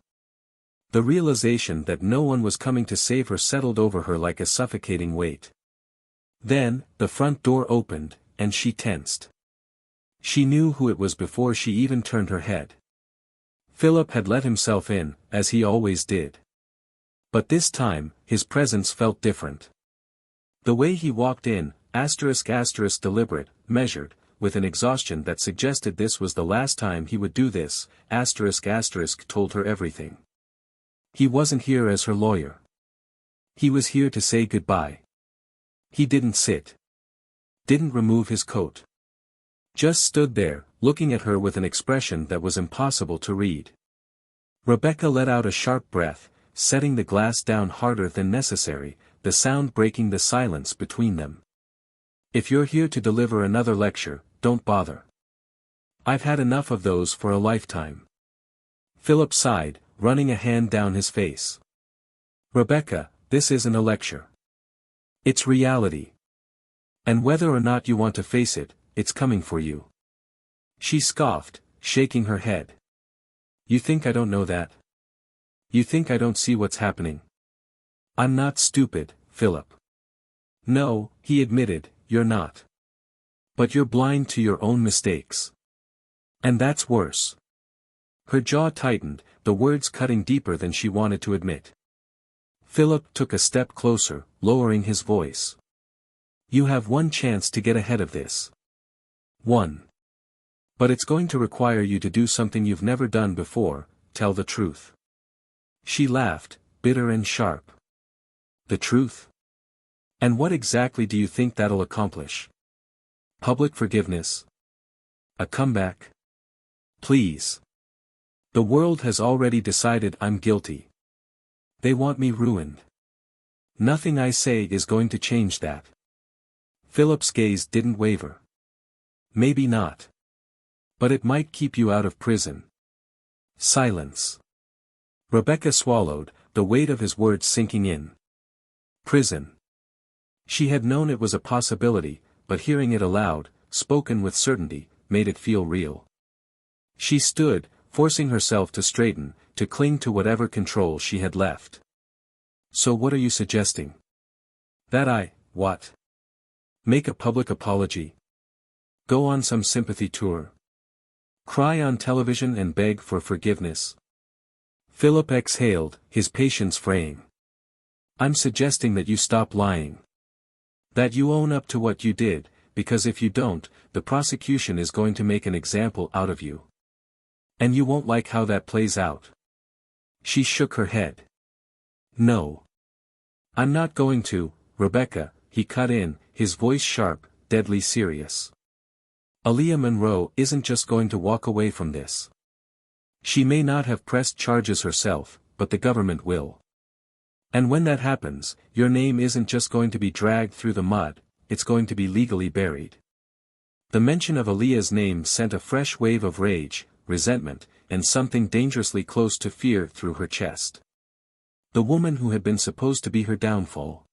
The realization that no one was coming to save her settled over her like a suffocating weight. Then, the front door opened, and she tensed. She knew who it was before she even turned her head. Philip had let himself in, as he always did. But this time, his presence felt different. The way he walked in, deliberate, measured, with an exhaustion that suggested this was the last time he would do this, told her everything. He wasn't here as her lawyer. He was here to say goodbye. He didn't sit. Didn't remove his coat. Just stood there, looking at her with an expression that was impossible to read. Rebecca let out a sharp breath, setting the glass down harder than necessary, the sound breaking the silence between them. If you're here to deliver another lecture, don't bother. I've had enough of those for a lifetime. Philip sighed, running a hand down his face. Rebecca, this isn't a lecture. It's reality. And whether or not you want to face it, it's coming for you. She scoffed, shaking her head. You think I don't know that? You think I don't see what's happening? I'm not stupid, Philip. No, he admitted, you're not. But you're blind to your own mistakes. And that's worse. Her jaw tightened, the words cutting deeper than she wanted to admit. Philip took a step closer, lowering his voice. You have one chance to get ahead of this. One. But it's going to require you to do something you've never done before, tell the truth. She laughed, bitter and sharp. The truth? And what exactly do you think that'll accomplish? Public forgiveness? A comeback? Please. The world has already decided I'm guilty. They want me ruined. Nothing I say is going to change that. Philip's gaze didn't waver. Maybe not. But it might keep you out of prison. Silence. Rebecca swallowed, the weight of his words sinking in. Prison. She had known it was a possibility, but hearing it aloud, spoken with certainty, made it feel real. She stood, forcing herself to straighten, to cling to whatever control she had left. So what are you suggesting? That what? Make a public apology? Go on some sympathy tour? Cry on television and beg for forgiveness? Philip exhaled, his patience fraying. I'm suggesting that you stop lying. That you own up to what you did, because if you don't, the prosecution is going to make an example out of you. And you won't like how that plays out. She shook her head. No. I'm not going to, Rebecca, he cut in, his voice sharp, deadly serious. Aaliyah Monroe isn't just going to walk away from this. She may not have pressed charges herself, but the government will. And when that happens, your name isn't just going to be dragged through the mud, it's going to be legally buried. The mention of Aaliyah's name sent a fresh wave of rage, resentment, and something dangerously close to fear through her chest. The woman who had been supposed to be her downfall.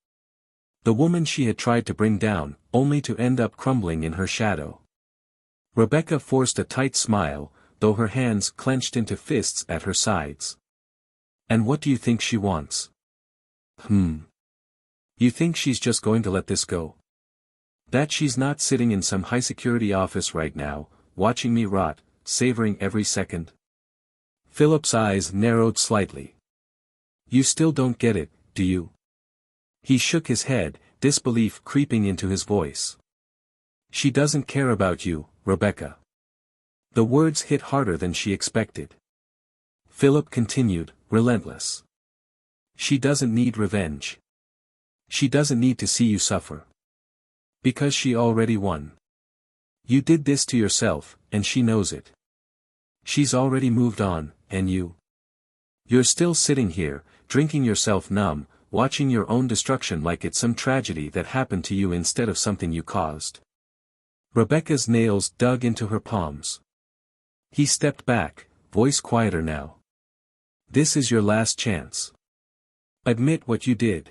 The woman she had tried to bring down, only to end up crumbling in her shadow. Rebecca forced a tight smile, though her hands clenched into fists at her sides. And what do you think she wants? You think she's just going to let this go? That she's not sitting in some high-security office right now, watching me rot, savoring every second? Philip's eyes narrowed slightly. You still don't get it, do you? He shook his head, disbelief creeping into his voice. She doesn't care about you, Rebecca. The words hit harder than she expected. Philip continued, relentless. She doesn't need revenge. She doesn't need to see you suffer. Because she already won. You did this to yourself, and she knows it. She's already moved on, and you? You're still sitting here, drinking yourself numb, watching your own destruction like it's some tragedy that happened to you instead of something you caused. Rebecca's nails dug into her palms. He stepped back, voice quieter now. This is your last chance. Admit what you did.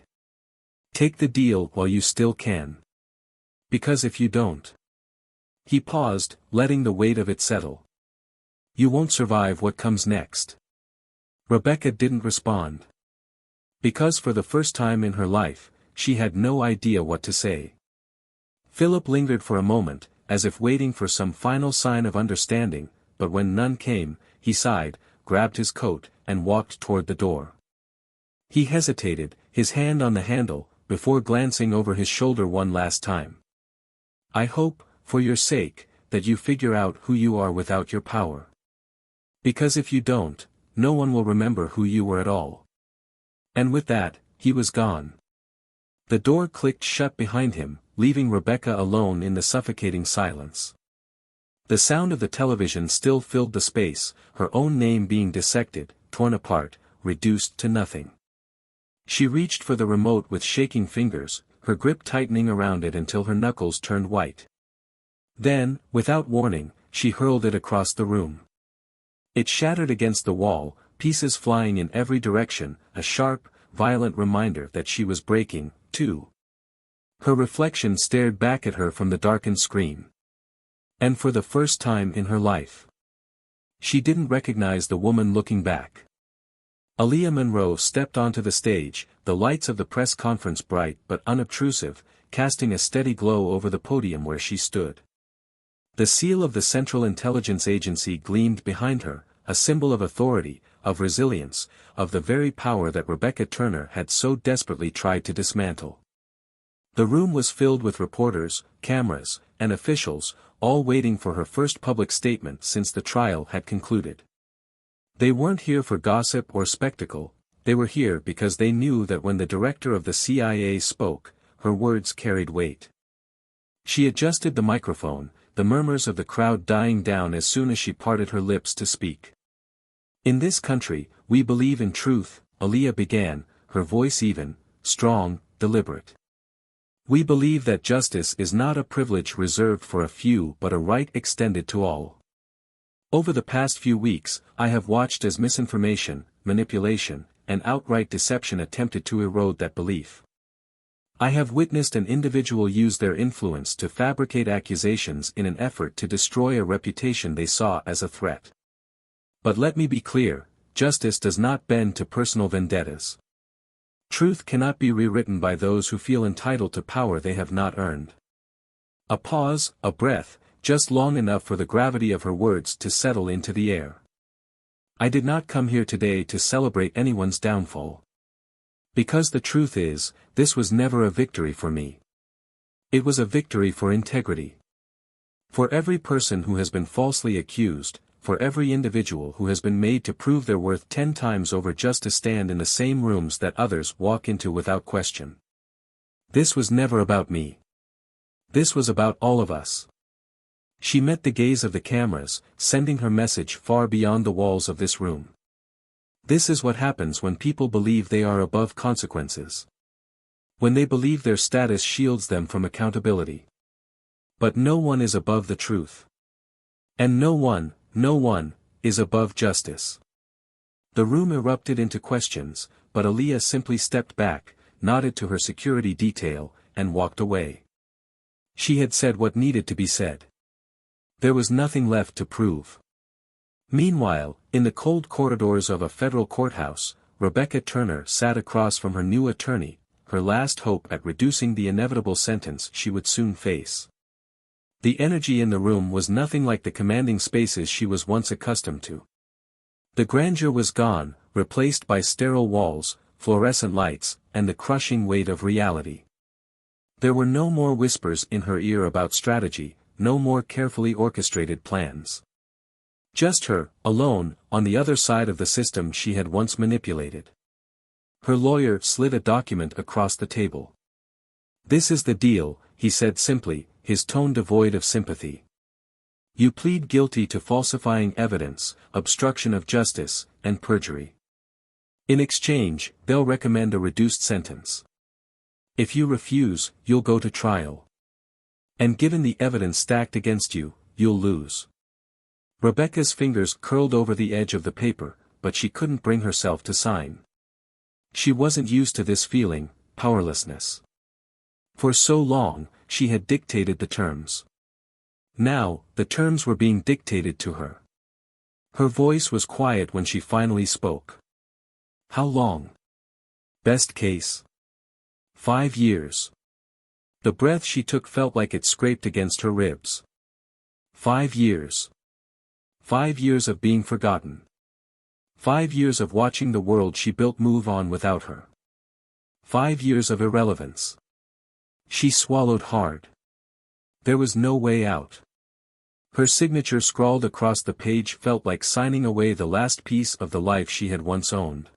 Take the deal while you still can. Because if you don't... He paused, letting the weight of it settle. You won't survive what comes next. Rebecca didn't respond. Because for the first time in her life, she had no idea what to say. Philip lingered for a moment, as if waiting for some final sign of understanding, but when none came, he sighed, grabbed his coat, and walked toward the door. He hesitated, his hand on the handle, before glancing over his shoulder one last time. I hope, for your sake, that you figure out who you are without your power. Because if you don't, no one will remember who you were at all. And with that, he was gone. The door clicked shut behind him, leaving Rebecca alone in the suffocating silence. The sound of the television still filled the space, her own name being dissected, torn apart, reduced to nothing. She reached for the remote with shaking fingers, her grip tightening around it until her knuckles turned white. Then, without warning, she hurled it across the room. It shattered against the wall, pieces flying in every direction, a sharp, violent reminder that she was breaking, too. Her reflection stared back at her from the darkened screen. And for the first time in her life, she didn't recognize the woman looking back. Aaliyah Monroe stepped onto the stage, the lights of the press conference bright but unobtrusive, casting a steady glow over the podium where she stood. The seal of the Central Intelligence Agency gleamed behind her, a symbol of authority, of resilience, of the very power that Rebecca Turner had so desperately tried to dismantle. The room was filled with reporters, cameras, and officials, all waiting for her first public statement since the trial had concluded. They weren't here for gossip or spectacle, they were here because they knew that when the director of the CIA spoke, her words carried weight. She adjusted the microphone, the murmurs of the crowd dying down as soon as she parted her lips to speak. In this country, we believe in truth, Aaliyah began, her voice even, strong, deliberate. We believe that justice is not a privilege reserved for a few but a right extended to all. Over the past few weeks, I have watched as misinformation, manipulation, and outright deception attempted to erode that belief. I have witnessed an individual use their influence to fabricate accusations in an effort to destroy a reputation they saw as a threat. But let me be clear, justice does not bend to personal vendettas. Truth cannot be rewritten by those who feel entitled to power they have not earned. A pause, a breath, just long enough for the gravity of her words to settle into the air. I did not come here today to celebrate anyone's downfall. Because the truth is, this was never a victory for me. It was a victory for integrity. For every person who has been falsely accused, for every individual who has been made to prove their worth 10 times over just to stand in the same rooms that others walk into without question. This was never about me. This was about all of us. She met the gaze of the cameras, sending her message far beyond the walls of this room. This is what happens when people believe they are above consequences. When they believe their status shields them from accountability. But no one is above the truth. And no one, is above justice. The room erupted into questions, but Aaliyah simply stepped back, nodded to her security detail, and walked away. She had said what needed to be said. There was nothing left to prove. Meanwhile, in the cold corridors of a federal courthouse, Rebecca Turner sat across from her new attorney, her last hope at reducing the inevitable sentence she would soon face. The energy in the room was nothing like the commanding spaces she was once accustomed to. The grandeur was gone, replaced by sterile walls, fluorescent lights, and the crushing weight of reality. There were no more whispers in her ear about strategy, no more carefully orchestrated plans. Just her, alone, on the other side of the system she had once manipulated. Her lawyer slid a document across the table. "This is the deal," he said simply, his tone devoid of sympathy. "You plead guilty to falsifying evidence, obstruction of justice, and perjury. In exchange, they'll recommend a reduced sentence. If you refuse, you'll go to trial. And given the evidence stacked against you, you'll lose." Rebecca's fingers curled over the edge of the paper, but she couldn't bring herself to sign. She wasn't used to this feeling, powerlessness. For so long, she had dictated the terms. Now, the terms were being dictated to her. Her voice was quiet when she finally spoke. "How long?" "Best case. 5 years." The breath she took felt like it scraped against her ribs. 5 years. 5 years of being forgotten. 5 years of watching the world she built move on without her. 5 years of irrelevance. She swallowed hard. There was no way out. Her signature scrawled across the page felt like signing away the last piece of the life she had once owned.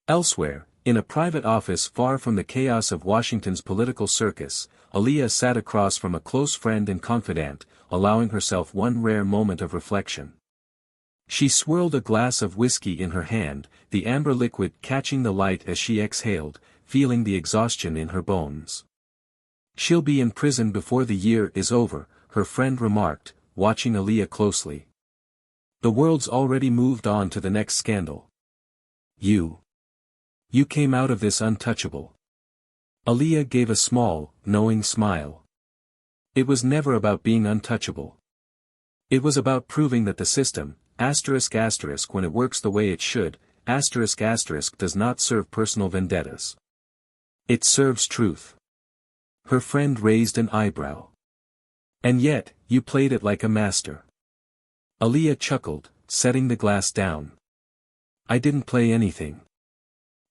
Elsewhere, in a private office far from the chaos of Washington's political circus, Aaliyah sat across from a close friend and confidant, allowing herself one rare moment of reflection. She swirled a glass of whiskey in her hand, the amber liquid catching the light as she exhaled, feeling the exhaustion in her bones. "She'll be in prison before the year is over," her friend remarked, watching Aaliyah closely. "The world's already moved on to the next scandal. You came out of this untouchable." Aaliyah gave a small, knowing smile. It was never about being untouchable. It was about proving that the system, **** when it works the way it should, **** does not serve personal vendettas. It serves truth. Her friend raised an eyebrow. "And yet, you played it like a master." Aaliyah chuckled, setting the glass down. "I didn't play anything.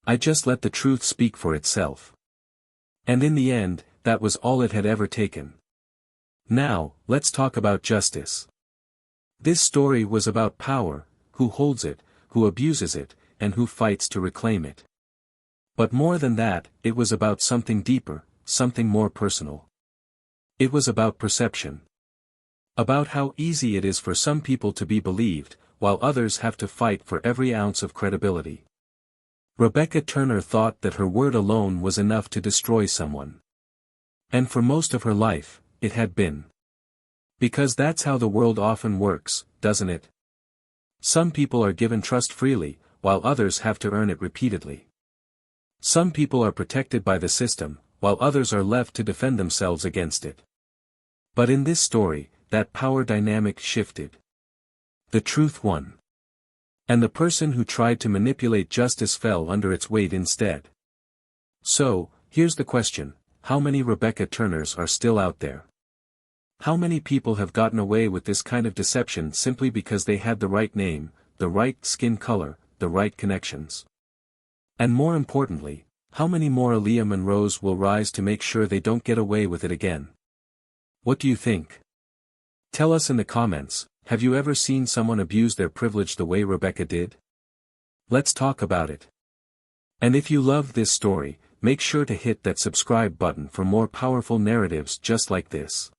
I just let the truth speak for itself. And in the end, that was all it had ever taken. Now, let's talk about justice. This story was about power, who holds it, who abuses it, and who fights to reclaim it. But more than that, it was about something deeper, something more personal. It was about perception. About how easy it is for some people to be believed, while others have to fight for every ounce of credibility. Rebecca Turner thought that her word alone was enough to destroy someone. And for most of her life, it had been. Because that's how the world often works, doesn't it? Some people are given trust freely, while others have to earn it repeatedly. Some people are protected by the system, while others are left to defend themselves against it. But in this story, that power dynamic shifted. The truth won. And the person who tried to manipulate justice fell under its weight instead. So, here's the question, how many Rebecca Turners are still out there? How many people have gotten away with this kind of deception simply because they had the right name, the right skin color, the right connections? And more importantly, how many more Aaliyah Monroes will rise to make sure they don't get away with it again? What do you think? Tell us in the comments, have you ever seen someone abuse their privilege the way Rebecca did? Let's talk about it. And if you loved this story, make sure to hit that subscribe button for more powerful narratives just like this.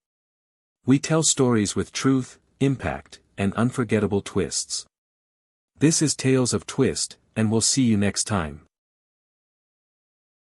We tell stories with truth, impact, and unforgettable twists. This is Tales of Twist, and we'll see you next time.